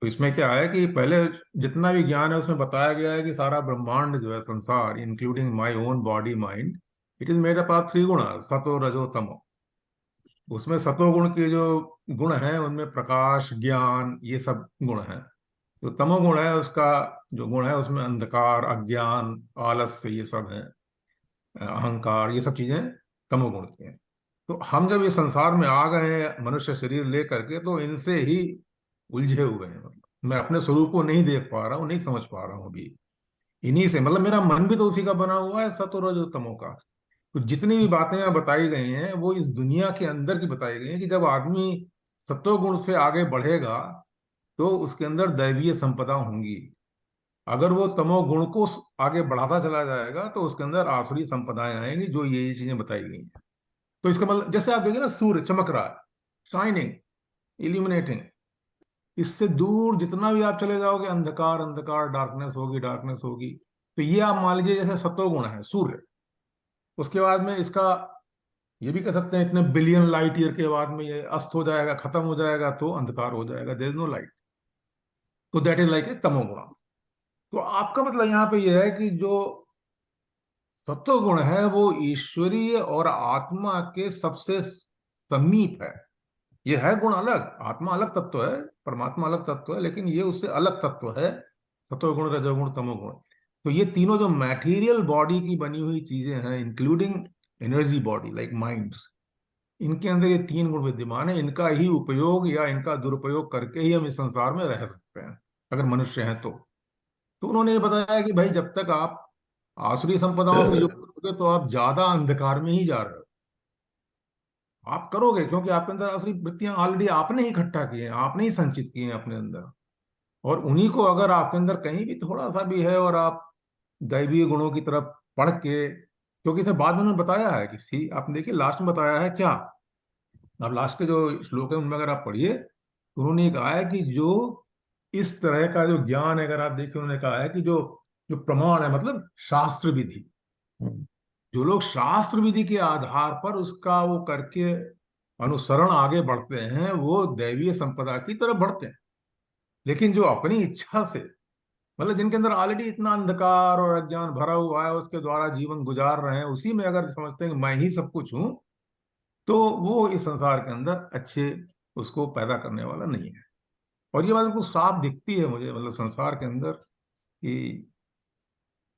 तो इसमें क्या है कि पहले जितना भी ज्ञान है उसमें बताया गया है कि सारा ब्रह्मांड जो है, संसार including my own body mind, it is made up of three गुण, सतो रजो तमो। उसमें सतोगुण के जो गुण हैं उनमें प्रकाश, ज्ञान, ये सब गुण हैं। तो तमोगुण है उसका जो गुण है उसमें अंधकार, अज्ञान, आलस्य, ये सब है, अहंकार, ये सब चीजें तमोगुण की हैं। तो हम जब ये संसार में आ गए हैं मनुष्य शरीर लेकर के, तो इनसे ही उलझे हुए हैं। मतलब मैं अपने स्वरूप को नहीं देख पा रहा हूँ, नहीं समझ पा रहा हूँ अभी। इन्हीं से, मतलब मेरा मन भी तो उसी का बना हुआ है, सतो रजो तमो का। तो जितनी भी बातें यहाँ बताई गई हैं वो इस दुनिया के अंदर की बताई गई हैं कि जब आदमी सत्वगुण से आगे बढ़ेगा तो उसके अंदर दैवीय संपदा होंगी। अगर वो तमोगुण को आगे बढ़ाता चला जाएगा तो उसके अंदर आसुरी संपदाएं आएंगी, जो ये चीजें बताई गई हैं। तो इसका मतलब जैसे आप देखिए ना, सूर्य चमक रहा है, शाइनिंग, इल्यूमिनेटिंग, इससे दूर जितना भी आप चले जाओगे अंधकार अंधकार, डार्कनेस होगी, डार्कनेस होगी। तो ये आप मान लीजिए जैसे सत्वगुण है सूर्य, उसके बाद में इसका ये भी कह सकते हैं इतने बिलियन लाइट ईयर के बाद में ये अस्त हो जाएगा, खत्म हो जाएगा, तो अंधकार हो जाएगा, देयर इज नो लाइट। तो दैट इज लाइक ए तमोगुण। तो आपका मतलब यहाँ पे ये है कि जो सत्व गुण है वो ईश्वरीय और आत्मा के सबसे समीप है। ये है गुण अलग, आत्मा अलग तत्व है, परमात्मा अलग तत्व है, लेकिन ये उससे अलग तत्व है, सत्वगुण, रजोगुण, तमोगुण। तो ये तीनों जो मैटेरियल बॉडी की बनी हुई चीजें हैं, including energy body like minds, इनके अंदर ये तीन गुण विद्यमान है। इनका ही उपयोग या इनका दुरुपयोग करके ही हम इस संसार में रह सकते हैं, अगर मनुष्य हैं तो उन्होंने ये बताया कि भाई जब तक आप आसुरी संपदाओं से युक्त होगे तो आप ज्यादा अंधकार में ही जा रहे हो। आप करोगे क्योंकि आपके अंदर आसुरी वृत्तियां ऑलरेडी आपने ही इकट्ठा की हैं, आपने ही संचित की हैं अपने अंदर। और उन्हीं को अगर आपके अंदर कहीं भी थोड़ा सा भी है और आप दैवीय गुणों की तरफ पढ़ के, क्योंकि इसे बाद में उन्होंने बताया है कि सी, आपने देखिए लास्ट में बताया है क्या, अब लास्ट के जो श्लोक है उनमें अगर आप पढ़िए तो उन्होंने ये कहा है कि जो इस तरह का जो ज्ञान है, अगर आप देखिए उन्होंने कहा है कि जो जो प्रमाण है, मतलब शास्त्र विधि, जो लोग शास्त्र विधि के आधार पर उसका वो करके अनुसरण आगे बढ़ते हैं वो दैवीय संपदा की तरफ बढ़ते हैं। लेकिन जो अपनी इच्छा से, मतलब जिनके अंदर ऑलरेडी इतना अंधकार और अज्ञान भरा हुआ है, उसके द्वारा जीवन गुजार रहे हैं, उसी में अगर समझते हैं कि मैं ही सब कुछ हूं, तो वो इस संसार के अंदर अच्छे उसको पैदा करने वाला नहीं है। और ये बात बिल्कुल साफ दिखती है मुझे, मतलब संसार के अंदर कि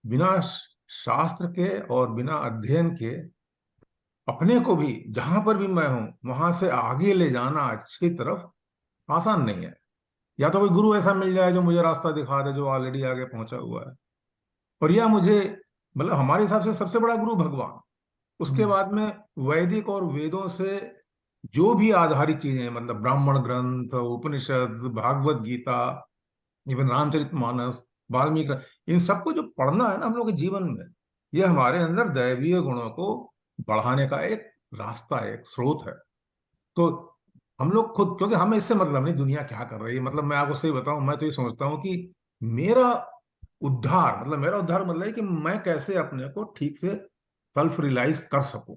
बिना शास्त्र के और बिना अध्ययन के अपने को भी जहां पर भी मैं हूं वहां से आगे ले जाना अच्छी तरफ आसान नहीं है। या तो कोई गुरु ऐसा मिल जाए जो मुझे रास्ता दिखा दे, जो ऑलरेडी आगे पहुंचा हुआ है, और या मुझे, मतलब हमारे हिसाब से सबसे बड़ा गुरु भगवान, उसके बाद में वैदिक और वेदों से जो भी आधारित चीजें हैं, मतलब ब्राह्मण ग्रंथ, उपनिषद, भागवत गीता, इवन रामचरितमानस, वाल्मीकि, इन सबको जो पढ़ना है ना हम लोग के जीवन में, ये हमारे अंदर दैवीय गुणों को बढ़ाने का एक रास्ता है, एक स्रोत है। तो हम लोग खुद, क्योंकि हमें इससे मतलब नहीं दुनिया क्या कर रही है, मतलब मैं आपको सही बताऊं, मैं तो ये सोचता हूँ कि मेरा मेरा उद्धार मतलब है कि मैं कैसे अपने को ठीक से सेल्फ रियलाइज कर सकूं,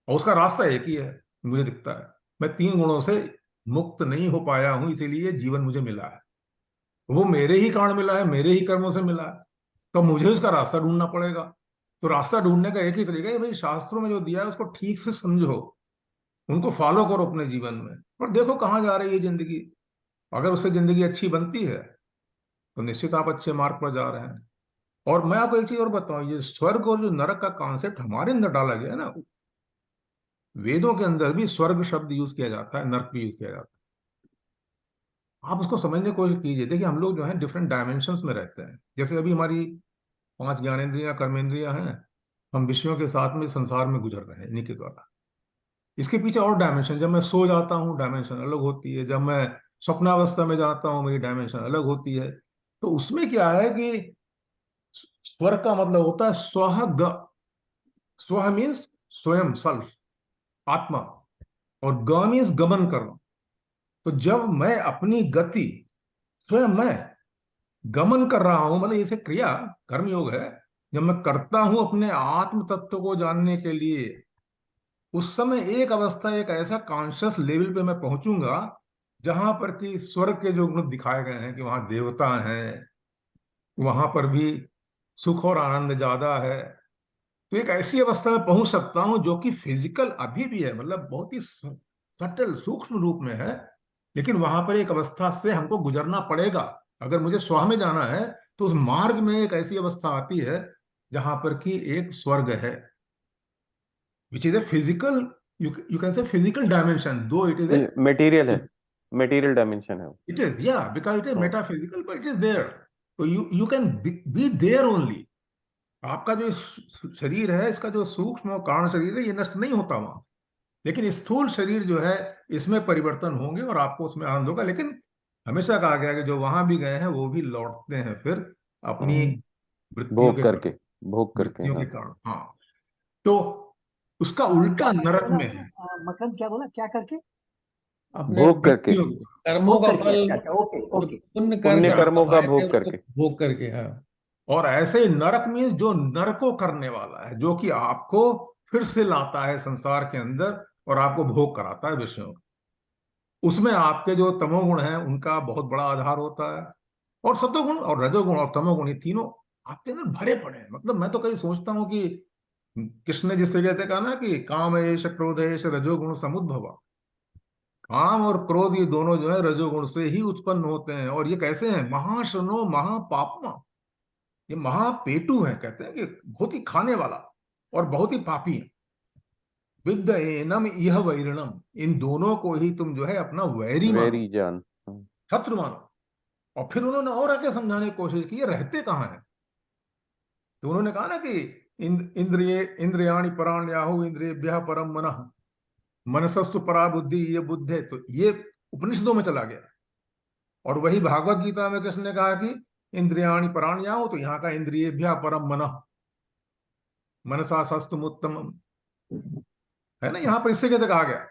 और उसका रास्ता एक ही है, मुझे दिखता है। मैं 3 गुणों से मुक्त नहीं हो पाया हूं, इसीलिए जीवन मुझे मिला है, वो मेरे ही कारण मिला है, मेरे ही कर्मों से मिला है, तो मुझे उसका रास्ता ढूंढना पड़ेगा। तो रास्ता ढूंढने का एक ही तरीका है भाई, शास्त्रों में जो दिया है उसको ठीक से समझो, उनको फॉलो करो अपने जीवन में, और देखो कहाँ जा रही है जिंदगी। अगर उससे जिंदगी अच्छी बनती है तो निश्चित आप अच्छे मार्ग पर जा रहे हैं। और मैं आपको एक चीज और बताऊं, ये स्वर्ग और जो नरक का कॉन्सेप्ट हमारे अंदर डाला गया है ना, वेदों के अंदर भी स्वर्ग शब्द यूज किया जाता है, नरक भी यूज किया जाता है। आप उसको समझने की कोशिश कीजिए। देखिए हम लोग जो है डिफरेंट डायमेंशंस में रहते हैं। जैसे अभी हमारी 5 ज्ञानेंद्रियां, कर्मेंद्रियां हैं, हम विषयों के साथ में संसार में गुजर रहे हैं इन्हीं के द्वारा। इसके पीछे और डायमेंशन, जब मैं सो जाता हूँ डायमेंशन अलग होती है, जब मैं स्वप्नावस्था में जाता हूँ मेरी डायमेंशन अलग होती है। तो उसमें क्या है कि स्वर का मतलब होता है स्वह ग। स्व मीन्स स्वयं, सेल्फ, आत्मा, और ग मीन्स गमन करना। तो जब मैं अपनी गति, स्वयं मैं गमन कर रहा हूं, मतलब इसे क्रिया, कर्म योग है, जब मैं करता हूं अपने आत्म तत्व को जानने के लिए, उस समय एक अवस्था, एक ऐसा कॉन्शियस लेवल पे मैं पहुंचूंगा जहां पर कि स्वर्ग के जो गुण दिखाए गए हैं कि वहां देवता हैं, वहां पर भी सुख और आनंद ज्यादा है। तो एक ऐसी अवस्था में पहुंच सकता हूं जो कि फिजिकल अभी भी है, मतलब बहुत ही सटल सूक्ष्म रूप में है, लेकिन वहां पर एक अवस्था से हमको गुजरना पड़ेगा। अगर मुझे स्व में जाना है तो उस मार्ग में एक ऐसी अवस्था आती है जहां पर कि एक स्वर्ग है, which is a physical, you can say physical dimension, though it is a material है, मटेरियल डायमेंशन है। इट इज, या because it is metaphysical, but it is there. तो you can be there only. आपका जो शरीर है, इसका जो सूक्ष्म और कारण शरीर है, ये नष्ट नहीं होता वहां, लेकिन स्थूल शरीर जो है इसमें परिवर्तन होंगे और आपको उसमें आनंद होगा। लेकिन हमेशा कहा गया कि जो वहां भी गए हैं वो भी लौटते हैं फिर अपनी वृत्तियों भोग के करके, भोग करके, वृत्तियों के हाँ। कारण। हाँ, तो उसका उल्टा क्या नरक बोला में आपने? है, मकरंद क्या बोला, क्या करके? अपने भोग करके, वृत्तियों के। कर्मों भोग का करके, फल, अच्छा अच्छा, ओके जो ओके। पुण्य पुण्य करके कर्मों का कमाए थे भोग उसको करके। भोग करके, हाँ। और ऐसे ही नरक मीन्स जो नरको करने वाला है, जो कि आपको फिर से लाता है संसार के अंदर और आपको भोग कराता है विषयों का। उसमें आपके जो तमोगुण हैं उनका बहुत बड़ा आधार होता है, और सतोगुण और रजोगुण और तमोगुण, ये तीनों आपके अंदर भरे पड़े हैं। मतलब मैं तो कहीं सोचता हूँ कि कृष्ण ने जिस तरीके से कहा ना कि काम एष क्रोध एष रजोगुण समुद्भवा, काम और क्रोध ये दोनों जो है रजोगुण से ही उत्पन्न होते हैं। और ये कैसे हैं? महाशनो महापापमा, ये महापेटु है, कहते हैं कि बहुत ही खाने वाला और बहुत ही पापी है। विद्ध एनम यह वैरिणम, इन दोनों को ही तुम जो है अपना वैरी मानो, वेरी जान। शत्रु मानो। और फिर उन्होंने और आके समझाने की कोशिश की ये रहते कहाँ हैं। तो उन्होंने कहा ना कि इंद्रियाणि पराण्याहु इंद्रियभ्यः परम मनः, मनसस्तु परा बुद्धि, ये बुद्ध है। तो ये उपनिषदों में चला गया। और वही भागवत गीता में कृष्ण ने कहा कि इंद्रियाणि पराण्याहु, तो यहाँ का इंद्रियभ्यः परम मनः, मनसा सस्तुम उत्तम, है ना, यहाँ पर इससे कहते कहा गया।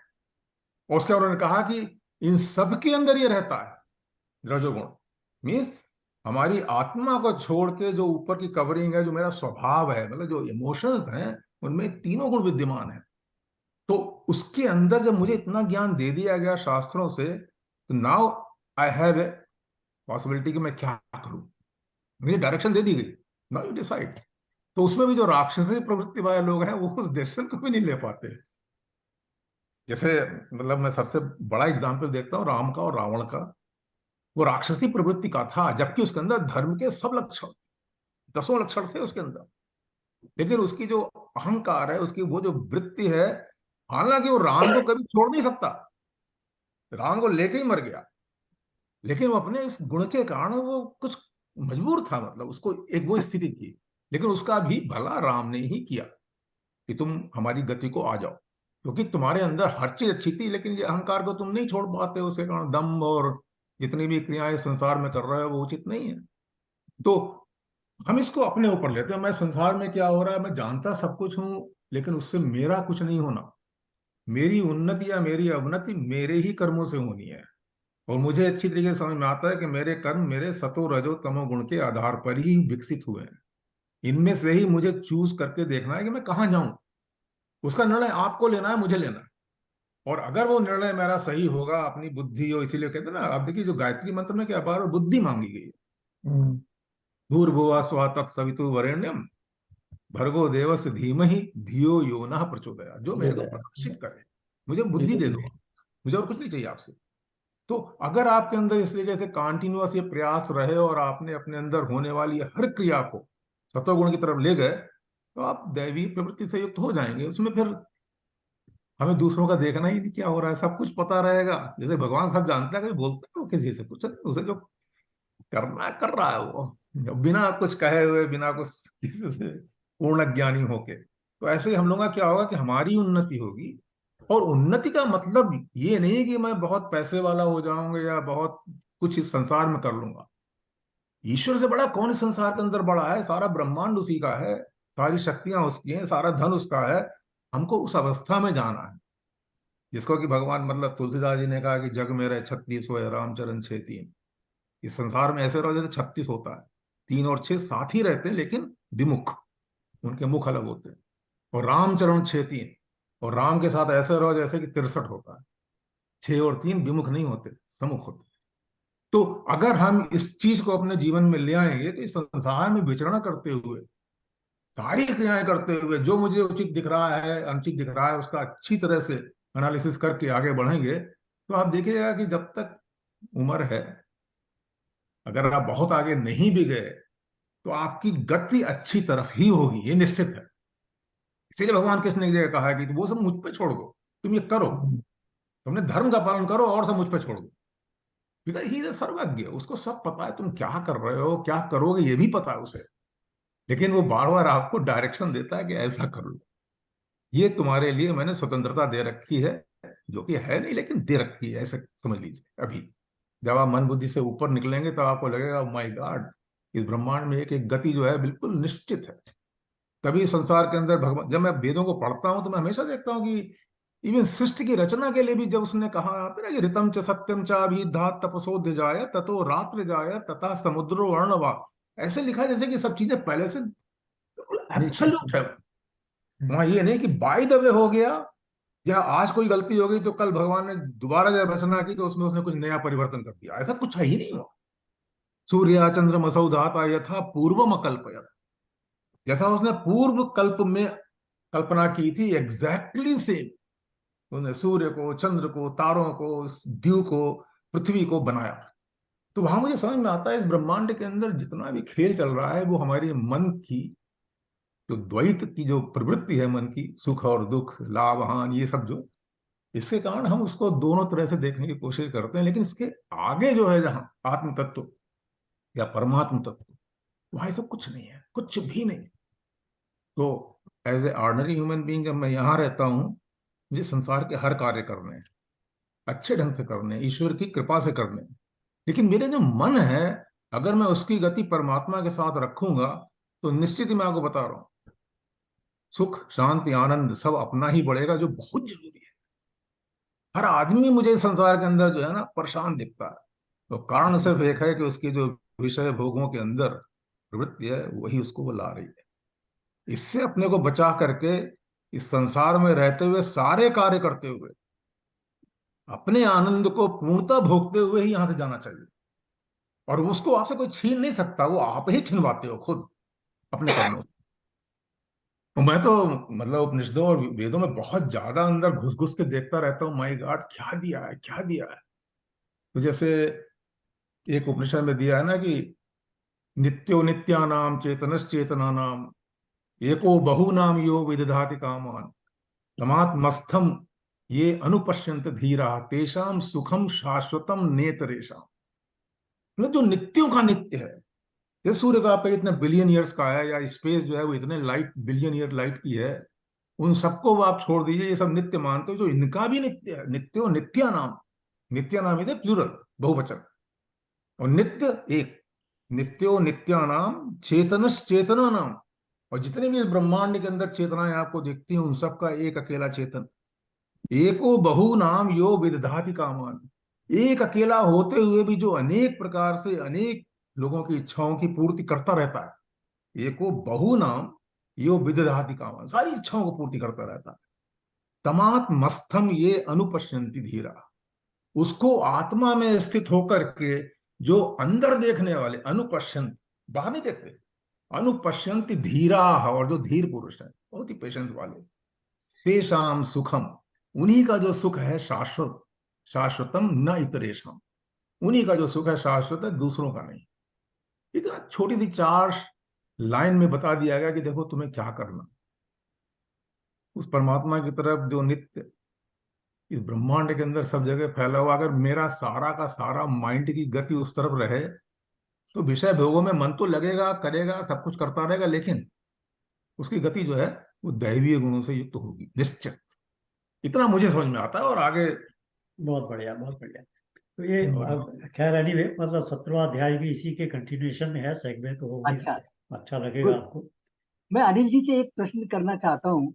और उसके उन्होंने कहा कि इन सब के अंदर ये रहता है रजोगुण। मीन्स हमारी आत्मा को छोड़ के जो ऊपर की कवरिंग है, जो मेरा स्वभाव है, मतलब जो इमोशंस हैं, उनमें तीनों गुण विद्यमान है। तो उसके अंदर जब मुझे इतना ज्ञान दे दिया गया शास्त्रों से, तो now I have a possibility कि मैं क्या करूं, मुझे डायरेक्शन दे दी गई, नाउ यू डिसाइड। तो उसमें भी जो राक्षसी प्रवृत्ति वाले लोग हैं वो उस डिसीजन को भी नहीं ले पाते। जैसे मतलब मैं सबसे बड़ा एग्जाम्पल देखता हूँ राम का और रावण का। वो राक्षसी प्रवृत्ति का था, जबकि उसके अंदर धर्म के सब लक्षण, 10 लक्षण थे उसके अंदर। लेकिन उसकी जो अहंकार है, उसकी वो जो वृत्ति है, हालांकि वो राम को कभी छोड़ नहीं सकता, राम को लेके ही मर गया, लेकिन वो अपने इस गुण के कारण वो कुछ मजबूर था, मतलब उसको एक वो स्थिति थी, लेकिन उसका भी भला राम ने ही किया कि तुम हमारी गति को आ जाओ, क्योंकि तुम्हारे अंदर हर चीज अच्छी थी, लेकिन ये अहंकार को तुम नहीं छोड़ पाते, उसके कारण दम्भ और जितनी भी क्रियाएं संसार में कर रहे हो वो उचित नहीं है। तो हम इसको अपने ऊपर लेते हैं, मैं संसार में क्या हो रहा है मैं जानता सब कुछ हूं, लेकिन उससे मेरा कुछ नहीं होना, मेरी उन्नति या मेरी अवनति मेरे ही कर्मों से होनी है। और मुझे अच्छी तरीके से समझ में आता है कि मेरे कर्म मेरे सतो रजो तमो गुण के आधार पर ही विकसित हुए हैं, इनमें से ही मुझे चूज करके देखना है कि मैं कहाँ जाऊं। उसका निर्णय आपको लेना है, मुझे लेना है। और अगर वो निर्णय मेरा सही होगा अपनी बुद्धि, और इसीलिए कहते हैं ना, आप देखिए जो गायत्री मंत्र में क्या बार बुद्धि मांगी गई है, भूर्भुवः स्वः तत्सवितुर्वरेण्यम भर्गो देवस्य धीमहि धियो यो नः प्रचोदयात्, जो मेरे को प्रकाशित करे, मुझे बुद्धि दे दो, मुझे और कुछ नहीं चाहिए आपसे। तो अगर आपके अंदर इस तरीके से कंटिन्यूअस ये प्रयास रहे और आपने अपने अंदर होने वाली हर क्रिया को सतोगुण की तरफ ले गए, तो आप दैवी प्रवृत्ति से युक्त हो जाएंगे। उसमें फिर हमें दूसरों का देखना ही नहीं क्या हो रहा है, सब कुछ पता रहेगा, जैसे भगवान सब जानता है, कभी बोलते हैं वो किसी से, कुछ नहीं, उसे जो करना है कर रहा है वो, बिना कुछ कहे हुए, बिना कुछ किसी से पूर्ण ज्ञानी होके। तो ऐसे ही हम लोगों का क्या होगा कि हमारी उन्नति होगी। और उन्नति का मतलब ये नहीं कि मैं बहुत पैसे वाला हो जाऊंगा या बहुत कुछ इस संसार में कर लूंगा। ईश्वर से बड़ा कौन इस संसार के अंदर बड़ा है? सारा ब्रह्मांड उसी का है, सारी शक्तियां उसकी हैं, सारा धन उसका है। हमको उस अवस्था में जाना है जिसको कि भगवान, मतलब तुलसीदास जी ने कहा कि जग में रहे 36 हो रामचरण 6 3। इस संसार में ऐसे रहो जैसे 36 होता है, 3 और 6 साथ ही रहते हैं लेकिन विमुख, उनके मुख अलग होते हैं। और रामचरण 6 3, और राम के साथ ऐसे रहो जैसे कि 63 होता है, 6 और 3 विमुख नहीं होते, सम्मुख होते। तो अगर हम इस चीज को अपने जीवन में ले आएंगे तो इस संसार में विचरण करते हुए, सारी क्रियाएं करते हुए, जो मुझे उचित दिख रहा है अनुचित दिख रहा है उसका अच्छी तरह से एनालिसिस करके आगे बढ़ेंगे, तो आप देखिएगा कि जब तक उम्र है, अगर आप बहुत आगे नहीं भी गए तो आपकी गति अच्छी तरफ ही होगी, ये निश्चित है। इसीलिए भगवान कृष्ण ने एक जगह कहा है कि वो सब मुझ पे छोड़ दो, तुम ये करो, तुमने धर्म का पालन करो और सब मुझ पे छोड़ दो। बिकॉज ही इज सर्वज्ञ, उसको सब पता है, तुम क्या कर रहे हो क्या करोगे ये भी पता है उसे, लेकिन वो बार बार आपको डायरेक्शन देता है कि ऐसा कर लो, ये तुम्हारे लिए मैंने स्वतंत्रता दे रखी है, जो कि है नहीं लेकिन दे रखी है, ऐसे समझ लीजिए। अभी जब आप मन बुद्धि से ऊपर निकलेंगे तो आपको लगेगा माय गॉड, इस ब्रह्मांड में एक एक गति जो है बिल्कुल निश्चित है। तभी संसार के अंदर भगवान, जब मैं वेदों को पढ़ता हूं तो मैं हमेशा देखता हूं कि इवन सृष्टि की रचना के लिए भी जब उसने कहा ना कि ऋतम च सत्यम च अभिधा तपसो जाय ततो रात्र जाय तथा समुद्रो वर्णवा, ऐसे लिखा है जैसे कि सब चीजें पहले से एब्सोल्यूट है। वहां ये नहीं कि बाय द वे हो गया, या आज कोई गलती हो गई तो कल भगवान ने दोबारा जब रचना की तो उसमें उसने कुछ नया परिवर्तन कर दिया, ऐसा कुछ है ही नहीं। हुआ सूर्य चंद्रमसौ धाता यथा पूर्वम अकल्पयत, जैसा उसने पूर्व कल्प में कल्पना की थी एग्जैक्टली सेम उन्होंने सूर्य को, चंद्र को, तारों को, द्यू को, पृथ्वी को बनाया। तो वहां मुझे समझ में आता है इस ब्रह्मांड के अंदर जितना भी खेल चल रहा है वो हमारे मन की जो द्वैत की जो प्रवृत्ति है, मन की सुख और दुख, लाभ हान, ये सब जो, इसके कारण हम उसको दोनों तरह से देखने की कोशिश करते हैं। लेकिन इसके आगे जो है जहां आत्म तत्व या परमात्म तत्व, वहां सब कुछ नहीं है, कुछ भी नहीं। तो as a ordinary human being जब मैं यहाँ रहता हूँ, मुझे संसार के हर कार्य करने हैं, अच्छे ढंग से करने हैं, ईश्वर की कृपा से करने हैं। लेकिन मेरे जो मन है, अगर मैं उसकी गति परमात्मा के साथ रखूंगा तो निश्चित ही मैं आपको बता रहा हूं, सुख शांति आनंद सब अपना ही बढ़ेगा, जो बहुत जरूरी है। हर आदमी मुझे इस संसार के अंदर जो है ना परेशान दिखता है, तो कारण सिर्फ एक है कि उसकी जो विषय भोगों के अंदर प्रवृत्ति है वही उसको वो ला रही है। इससे अपने को बचा करके इस संसार में रहते हुए, सारे कार्य करते हुए, अपने आनंद को पूर्णता भोगते हुए ही यहां से जाना चाहिए। और उसको आपसे कोई छीन नहीं सकता, वो आप ही छिनवाते हो खुद अपने कर्मों से। तो मैं तो मतलब उपनिषदों और वेदों में बहुत ज्यादा अंदर घुस घुस के देखता रहता हूँ, माय गॉड क्या दिया है क्या दिया है। तो जैसे एक उपनिषद में दिया है ना कि नित्यो नित्यानाम चेतनश्चेतनानाम एको बहुनाम यो विदधाति कामान तमात्मस्थम ये अनुपश्यन्त धीरा तेषाम सुखम शाश्वतम नेतरेषाम। मतलब जो नित्यों का नित्य है, जैसे सूर्य का आपका इतने बिलियन ईयर्स का है, या स्पेस जो है वो इतने लाइट बिलियन ईयर लाइट की है, उन सबको वो आप छोड़ दीजिए, ये सब नित्य मानते हो, जो इनका भी नित्य है। नित्यो नित्यानाम, नित्यानाम इधर प्लूरल बहुवचन, और नित्य एक, नित्यो नित्यानाम चेतनस चेतना नाम। और जितने भी इस ब्रह्मांड के अंदर चेतनाएं आपको दिखती हैं, उन सबका एक अकेला चेतन। एको बहु नाम यो विदधाति कामान, एक अकेला होते हुए भी जो अनेक प्रकार से अनेक लोगों की इच्छाओं की पूर्ति करता रहता है। एको बहु नाम यो विदधाति कामान, सारी इच्छाओं को पूर्ति करता रहता है। तमात मस्थम ये अनुपश्यन्ति धीरा, उसको आत्मा में स्थित होकर के जो अंदर देखने वाले, अनुपश्यंत बाहर नहीं देखते, अनुपश्यन्ति धीरा, और जो धीर पुरुष है, बहुत ही पेशेंस वाले, तेषाम सुखम, उन्हीं का जो सुख है शाश्वत, शाश्वतम न इतरेषाम, उन्हीं का जो सुख है शाश्वत है, दूसरों का नहीं। इतना छोटी सी 4 लाइन में बता दिया गया कि देखो तुम्हें क्या करना, उस परमात्मा की तरफ जो नित्य इस ब्रह्मांड के अंदर सब जगह फैला हुआ। अगर मेरा सारा का सारा माइंड की गति उस तरफ रहे तो विषय भोगों में मन तो लगेगा, करेगा, सब कुछ करता रहेगा, लेकिन उसकी गति जो है वो दैवीय गुणों से युक्त होगी निश्चित। इतना मुझे समझ में आता है, और आगे बहुत बढ़िया, बहुत बढ़िया। तो ये खैर एनीवे, मतलब 17वां अध्याय भी इसी के कंटिन्यूएशन में है, सेगमेंट तो होगी। अच्छा लगेगा आपको। मैं अनिल जी से एक प्रश्न करना चाहता हूँ।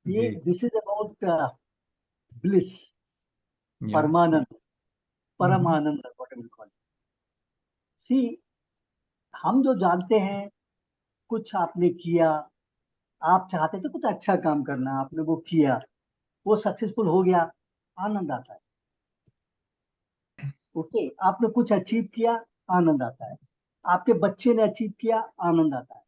ये दिस इज अबाउट ब्लिस, परमानंद, परमानंद, whatever you call it. See, हम जो जानते हैं, कुछ आपने किया, आप चाहते थे कुछ अच्छा काम करना, आपने वो किया, वो सक्सेसफुल हो गया, आनंद आता है। ओके, आपने कुछ अचीव किया, आनंद आता है। आपके बच्चे ने अचीव किया, आनंद आता है।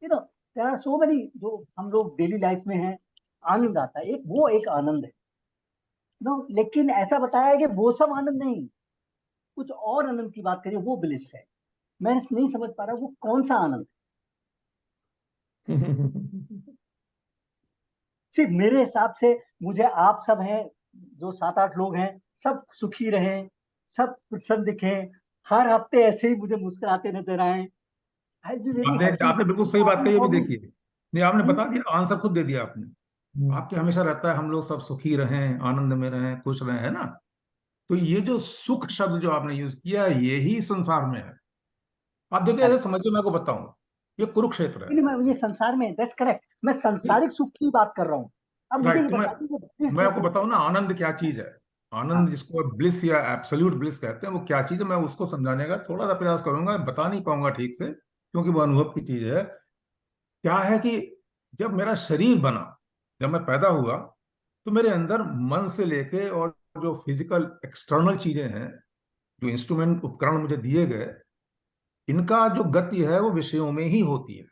You know, there are so many जो हम लोग डेली लाइफ में हैं, आनंद आता है, वो एक आनंद है। नो, लेकिन ऐसा बताया है कि वो सब आनंद नहीं, कुछ और आनंद की बात करिए, वो ब्लिस है। मैं नहीं समझ पा रहा वो कौन सा आनंद है। सिर्फ मेरे हिसाब से, मुझे आप सब हैं जो 7-8 लोग हैं, सब सुखी रहें, सब प्रसन्न दिखें, हर हफ्ते ऐसे ही मुझे मुस्कुराते नजर आए। आपने बिल्कुल सही बात कही। अभी देखिए, नहीं आपने बता दिया, आंसर खुद दे दिया आपने। आपके हमेशा रहता है हम लोग सब सुखी रहें, आनंद में रहें, खुश रहें, है ना। तो ये जो सुख शब्द जो आपने यूज किया, यही संसार में है। आप देखिए, ऐसे समझिए, मैं आपको बताऊं, ये कुरुक्षेत्र है। ये संसार में, दैट्स करेक्ट। मैं सांसारिक सुख की बात कर रहा हूँ। अब मुझे ये बता दीजिए, मैं आपको बताऊं ना, आनंद क्या चीज है। आनंद जिसको ब्लिस या एब्सोल्यूट ब्लिस कहते हैं, वो क्या चीज है, मैं उसको समझाने का थोड़ा सा प्रयास करूंगा। बता नहीं पाऊंगा ठीक से, क्योंकि वो अनुभव की चीज है। क्या है कि जब मेरा शरीर बना, जब मैं पैदा हुआ, तो मेरे अंदर मन से लेके और जो फिजिकल एक्सटर्नल चीजें हैं, जो इंस्ट्रूमेंट उपकरण मुझे दिए गए, इनका जो गति है वो विषयों में ही होती है।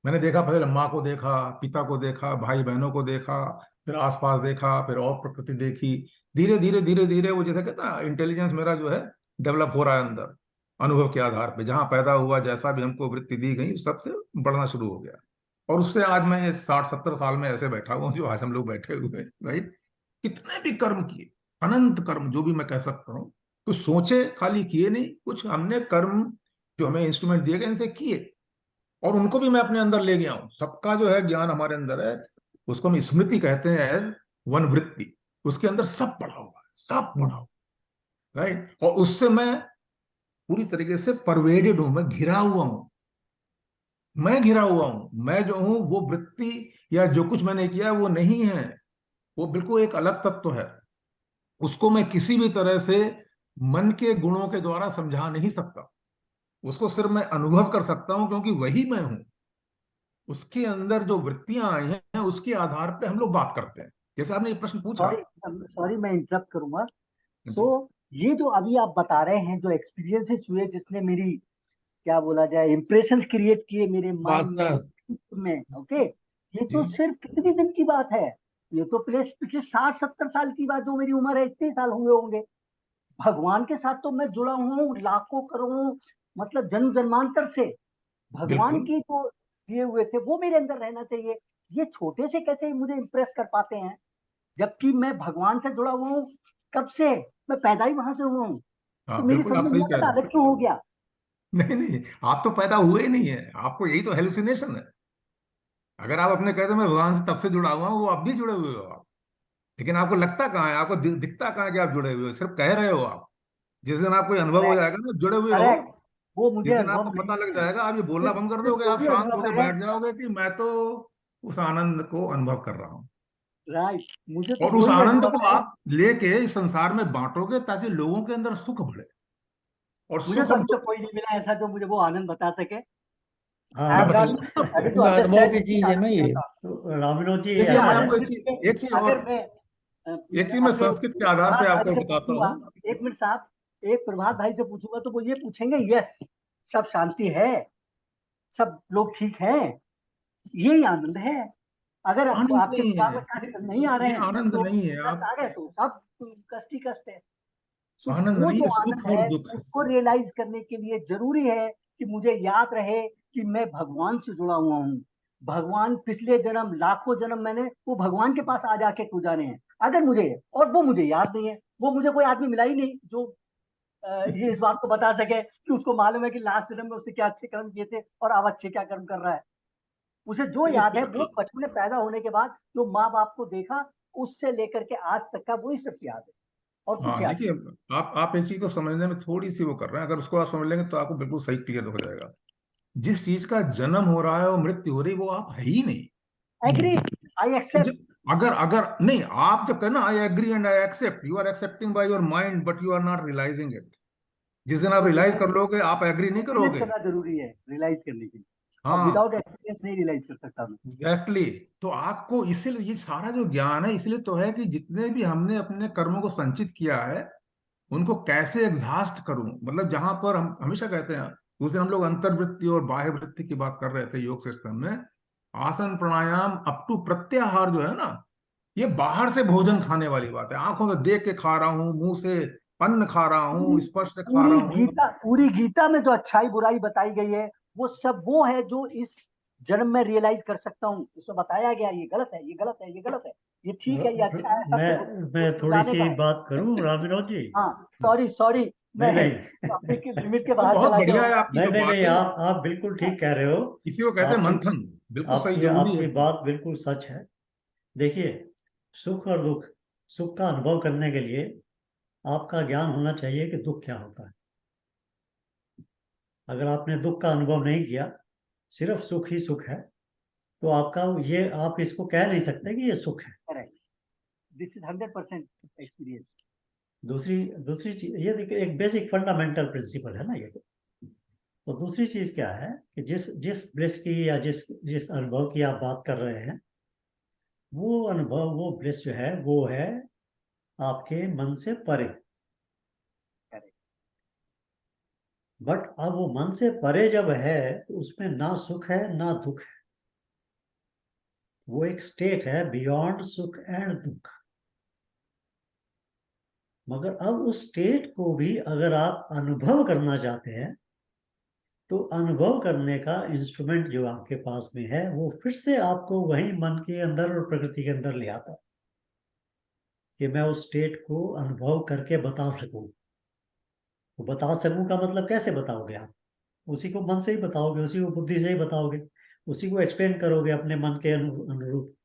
मैंने देखा, पहले माँ को देखा, पिता को देखा, भाई बहनों को देखा, फिर आसपास देखा, फिर और प्रकृति देखी। धीरे धीरे धीरे धीरे वो जैसे कहता है, इंटेलिजेंस मेरा जो है डेवलप हो रहा है अंदर, अनुभव के आधार पे। जहां पैदा हुआ, जैसा भी हमको वृत्ति दी गई, सबसे बढ़ना शुरू हो गया। और उससे आज मैं 60-70 साल में ऐसे बैठा हुआ हूँ जो आज हम लोग बैठे हुए हैं, राइट। कितने भी कर्म किए, अनंत कर्म, जो भी मैं कह सकता हूँ, कुछ सोचे खाली किए नहीं, कुछ हमने कर्म जो हमें इंस्ट्रूमेंट दिए गए इनसे किए, और उनको भी मैं अपने अंदर ले गया हूं। सबका जो है ज्ञान हमारे अंदर है, उसको हम स्मृति कहते हैं, एज वन वृत्ति। उसके अंदर सब पढ़ा हुआ है, सब पढ़ा हुआ, राइट। और उससे मैं पूरी तरीके से परवेडेड हूं, मैं घिरा हुआ हूं। मैं घिरा हुआ हूं, मैं जो हूं वो वृत्ति या जो कुछ मैंने किया वो नहीं है, वो बिल्कुल एक अलग तत्व है। उसको मैं किसी भी तरह से मन के गुणों के द्वारा समझा नहीं सकता। उसको सिर्फ मैं अनुभव कर सकता हूं, क्योंकि वही मैं हूं। उसके अंदर जो वृत्तियां आई हैं, उसके आधार पे हम लोग बात करते हैं। जैसे आपने ये प्रश्न पूछा। सॉरी मैं इंटरप्ट करूंगा। ये जो अभी आप बता रहे हैं, जो एक्सपीरियंसेस हुए, जिसने मेरी, क्या बोला जाए, इंप्रेशंस क्रिएट किए मेरे माइंड में, ओके, ये तो सिर्फ कितने दिन की बात है? ये तो पिछले 60-70 साल की बात, जो मेरी उम्र है, इतने साल हुए होंगे। भगवान के साथ तो मैं जुड़ा हूँ लाखों करोड़ों, मतलब जन्म जन्मांतर से। भगवान की तो दिए हुए थे वो मेरे अंदर रहना चाहिए। ये छोटे से कैसे मुझे इम्प्रेस कर पाते हैं, जबकि मैं भगवान से जुड़ा हुआ हूँ कब से, मैं पैदा ही वहां से हुआ हूँ। तो हाँ मेरी बिल्कुल, आप समझ सही में कह आता रहे अलग क्यों हो गया? हैं। नहीं नहीं, आप तो पैदा हुए ही नहीं है, आपको यही तो हेलुसिनेशन है। अगर आप अपने कहते मैं भगवान से तब से जुड़ा हुआ हूँ, वो अब भी जुड़े हुए हो आप, लेकिन आपको लगता कहाँ है, आपको दिखता कहाँ है कि आप जुड़े हुए हो, सिर्फ कह रहे हो आप। जिस दिन आपको ये अनुभव हो करेक्ट, जाएगा ना जुड़े हुए हो, करेक्ट। वो मुझे जिस दिन अनुभव आपको पता नहीं लग है, जाएगा, आप ये बोलना बंद कर सिर्फ दोगे, वो आप भी शांत अनुभव होकर है। बैठ जाओगे कि मैं तो उस आनंद को अनुभव कर रहा हूँ। राइट, मुझे तो और उस वही आनंद अनुभव को है। आप लेके इस संसार में बांटोगे ताकि लोगों के अंदर सुख बढ़े। और मुझे सुख तो और अभी तक दुख, कोई नहीं मिला ऐसा जो मुझे वो आनंद बता सके। आई हाँ मैं एम नॉट बताऊंगा ना एबल आपको। टू अनुभव अंडरस्टैंड की चीज है ना ये। तो रामविनोद जी देखिए मुझे ऐसा मैं है। आपको अगर मुझे एक चीज और, अगर मैं एक चीज मैं अपने संस्कृत के आधार प्रभात पे भाई आपको से बताता पूछूंगा, हूँ। एक मिनट साहब, एक प्रभात भाई से पूछूंगा तो वो ये पूछेंगे यस सब शांति है, सब लोग ठीक हैं, यही आनंद है। अगर आनंद आपके नहीं दिमाग है, में कष्ट नहीं आ रहे ये हैं आनंद तो नहीं है। कष्ट आप, आ गए तो सब कष्ट ही कष्ट है। सो आनंद वो नहीं जो है, सुख आनंद और है दुख है। उसको रियलाइज करने के लिए जरूरी है कि मुझे याद रहे कि मैं भगवान से जुड़ा हुआ हूँ। भगवान पिछले जन्म लाखों जन्म मैंने वो भगवान के पास आ जाके गुजारे हैं। अगर मुझे, और वो मुझे याद नहीं है, वो मुझे कोई आदमी मिला ही नहीं जो ये इस बात को बता सके कि उसको मालूम है कि लास्ट जन्म में उसने क्या अच्छे कर्म किए थे और अब अच्छे क्या कर्म कर रहा है। उसे जो याद है वो बचपन में पैदा होने के बाद जो माँ बाप को देखा उससे लेकर के आज तक का वही सब याद है और कुछ हाँ याद देखिए, आप एक चीज को समझने में थोड़ी सी वो कर रहे हैं, अगर उसको आप समझ लेंगे तो आपको बिल्कुल सही क्लियर हो जाएगा। जिस चीज का जन्म हो रहा है और मृत्यु हो रही है, वो आप है ही नहीं। नहीं। Agree, I accept. अगर अगर नहीं, आप जब कहना I agree and I accept, you are accepting by your mind but you are not realising it. जिस दिन आप तो रियलाइज रियलाइज कर लोगे, आप एग्री नहीं एक्सपीरियंस करोगे। करना जरूरी है रियलाइज करने के लिए, और हाँ विदाउट एक्सपीरियंस नहीं रियलाइज कर सकता मैं। एग्जैक्टली तो आपको इसीलिए ये सारा जो ज्ञान है, इसलिए तो है कि जितने भी हमने अपने कर्मों को संचित किया है, उनको कैसे एग्जॉस्ट करूं। मतलब जहां पर हम हमेशा कहते हैं, उस दिन हम लोग अंतर्वृत्ति और बाह्य वृत्ति की बात कर रहे थे योग सिस्टम में, आसन प्राणायाम अप टू प्रत्याहार जो है ना, ये बाहर से भोजन खाने वाली बात है। आंखों से देख के खा रहा हूँ, मुंह से अन्न खा रहा हूँ, स्पर्श से खा रहा हूँ। पूरी गीता में जो अच्छाई बुराई बताई गई है वो सब वो है जो इस जन्म में रियलाइज कर सकता हूँ। इसमें बताया गया ये गलत है, ये गलत है, ये गलत है, ये ठीक है, ये अच्छा है, सब मैं थोड़ी जाने सी का है। बात करूं रामविनोद जी। हाँ, सॉरी सॉरी, नहीं मैं नहीं अपने के लिमिट के तो बाहर बहुत चला गया बढ़िया है होगा। आपकी नहीं जो नहीं बात नहीं, है। आप बिल्कुल ठीक कह रहे हो। इसी को कहते हैं आपकी मंथन, बिल्कुल सही, आपकी जरूरी है। आपकी बात बिल्कुल सच है। देखिए, सुख और दुख, सुख का अनुभव करने के लिए आपका ज्ञान होना चाहिए कि दुख क्या होता है। अगर आपने दुख का अनुभव नहीं किया, सिर्फ सुख ही सुख है, तो आपका ये, आप इसको कह नहीं सकते कि ये सुख है। Correct, this is 100% experience. दूसरी दूसरी चीज ये देखिए, एक बेसिक फंडामेंटल प्रिंसिपल है ना ये। तो दूसरी चीज क्या है कि जिस जिस ब्लिस की या जिस जिस अनुभव की आप बात कर रहे हैं, वो अनुभव, वो ब्लिस जो है वो है आपके मन से परे। बट अब वो मन से परे जब है तो उसमें ना सुख है ना दुख है। वो एक स्टेट है बियॉन्ड सुख एंड दुख। मगर अब उस स्टेट को भी अगर आप अनुभव करना चाहते हैं, तो अनुभव करने का इंस्ट्रूमेंट जो आपके पास में है वो फिर से आपको वही मन के अंदर और प्रकृति के अंदर ले आता है कि मैं उस स्टेट को अनुभव करके बता सकूं। तो बता सकूं का मतलब कैसे बताओगे आप? उसी को मन से ही बताओगे, उसी को बुद्धि से ही बताओगे, उसी को एक्सप्लेन करोगे अपने मन के अनुरूप।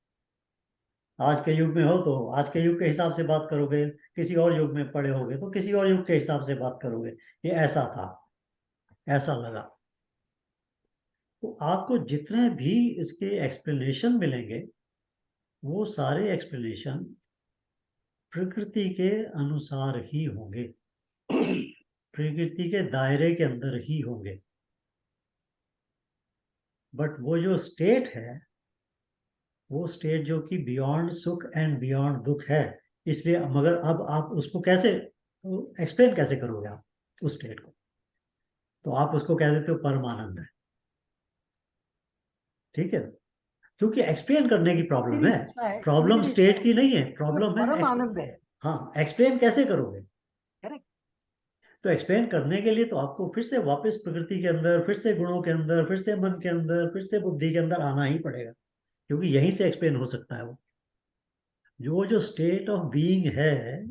आज के युग में हो तो आज के युग के हिसाब से बात करोगे, किसी और युग में पड़े होगे तो किसी और युग के हिसाब से बात करोगे। ये ऐसा था, ऐसा लगा। तो आपको जितने भी इसके एक्सप्लेनेशन मिलेंगे, वो सारे एक्सप्लेनेशन प्रकृति के अनुसार ही होंगे, प्रकृति के दायरे के अंदर ही होंगे। बट वो जो स्टेट है, वो स्टेट जो कि बियॉन्ड सुख एंड बियॉन्ड दुख है, इसलिए मगर अब आप उसको कैसे एक्सप्लेन कैसे करोगे आप उस स्टेट को? तो आप उसको कह देते हो परमानंद है, ठीक है, क्योंकि एक्सप्लेन करने की प्रॉब्लम है। इच्छा है, प्रॉब्लम मेरी स्टेट इच्छा की नहीं है, है, प्रॉब्लम है परम आनंद है। हाँ, एक्सप्लेन कैसे करोगे? करेक्ट। तो एक्सप्लेन करने के लिए तो आपको फिर से वापस प्रकृति के अंदर, फिर से गुणों के अंदर, फिर से मन के अंदर, फिर से बुद्धि के अंदर आना ही पड़ेगा, क्योंकि यहीं से एक्सप्लेन हो सकता है। वो जो स्टेट ऑफ बीइंग है,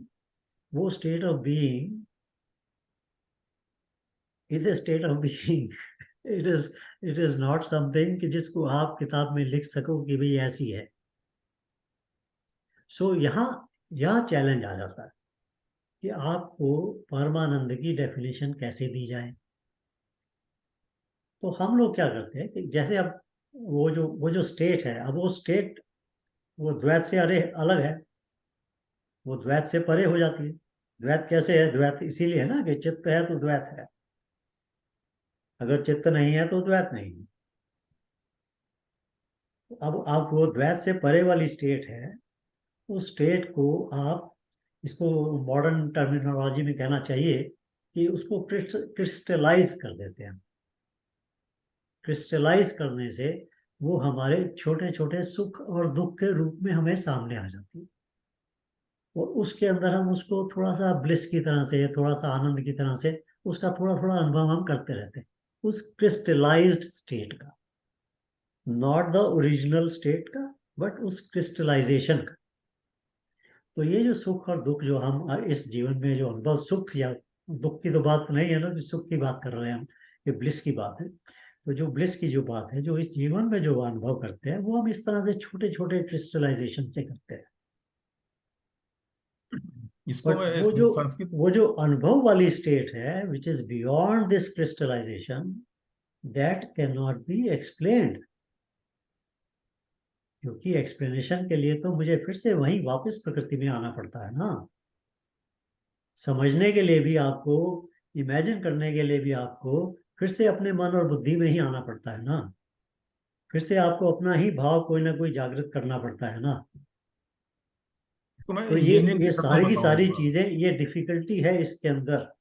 वो state of being is a state of being. It is not something कि जिसको आप किताब में लिख सको कि भाई ऐसी है। सो यहाँ चैलेंज आ जाता है कि आपको परमानंद की डेफिनेशन कैसे दी जाए। तो हम लोग क्या करते हैं कि जैसे अब वो जो स्टेट है, अब वो स्टेट वो द्वैत से अलग है, वो द्वैत से परे हो जाती है। द्वैत कैसे है? द्वैत इसीलिए है ना कि चित्त है तो द्वैत है, अगर चित्त नहीं है तो द्वैत नहीं है। अब आप वो द्वैत से परे वाली स्टेट है, उस स्टेट को आप, इसको मॉडर्न टर्मिनोलॉजी में कहना चाहिए कि उसको क्रिस्टलाइज कर देते हैं। क्रिस्टलाइज करने से वो हमारे छोटे छोटे सुख और दुख के रूप में हमें सामने आ जाती है, और उसके अंदर हम उसको थोड़ा सा ब्लिस की तरह से, थोड़ा सा आनंद की तरह से उसका थोड़ा थोड़ा अनुभव हम करते रहते हैं, उस क्रिस्टलाइज्ड स्टेट का, नॉट द ओरिजिनल स्टेट का, बट उस क्रिस्टलाइजेशन का। तो ये जो सुख और दुख जो हम इस जीवन में जो अनुभव, सुख या दुख की तो बात नहीं है ना, जो सुख की बात कर रहे हैं हम, ये ब्लिस की बात है। तो जो ब्लिस की जो बात है, जो इस जीवन में जो अनुभव करते हैं, वो हम इस तरह से छोटे छोटे क्रिस्टलाइजेशन से करते हैं। इसको बट मैं संस्कृत वो जो अनुभव वाली स्टेट है, which is beyond this crystallisation, that can not be explained. क्योंकि एक्सप्लेनेशन के लिए तो मुझे फिर से वहीं वापस प्रकृति में आना पड़ता है ना। समझने के लिए भी आपको, इमेजिन करने के लिए भी आपको फिर से अपने मन और बुद्धि में ही आना पड़ता है ना। फिर से आपको अपना ही भाव कोई ना कोई जागृत करना पड़ता है ना। तो मैं तो इंजीनियरिंग ये के शब्द में सारी की सारी बताऊंगा। चीजें, ये डिफिकल्टी है इसके अंदर।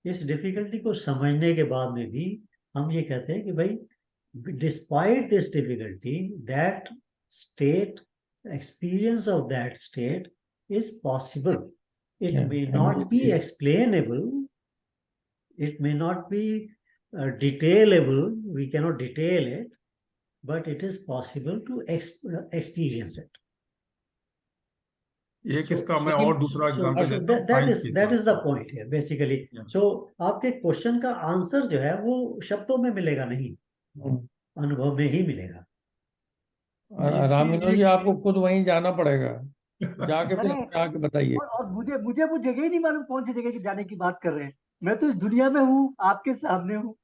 इस डिफिकल्टी को समझने के बाद में भी हम ये कहते हैं कि भाई, despite this difficulty, that state, experience of that state is possible. It Yeah, may and not be it- explainable, it may not be detailable, we cannot detail it, but it is possible to experience it. एक इसका मैं और दूसरा example देता हूँ that science के is हिसाब the से। point here basically. Yeah. So आपके क्वेश्चन का आंसर जो है वो शब्दों में मिलेगा नहीं, अनुभव में ही मिलेगा। और रामिनो जी आपको खुद वहीं जाना पड़ेगा, जाके फिर अरे, आके बताइए। और मुझे वो जगह ही नहीं मालूम कौन सी जगह की जाने की बात कर रहे हैं। मैं तो इस दुनिया में हूँ, आपके सामने हूँ।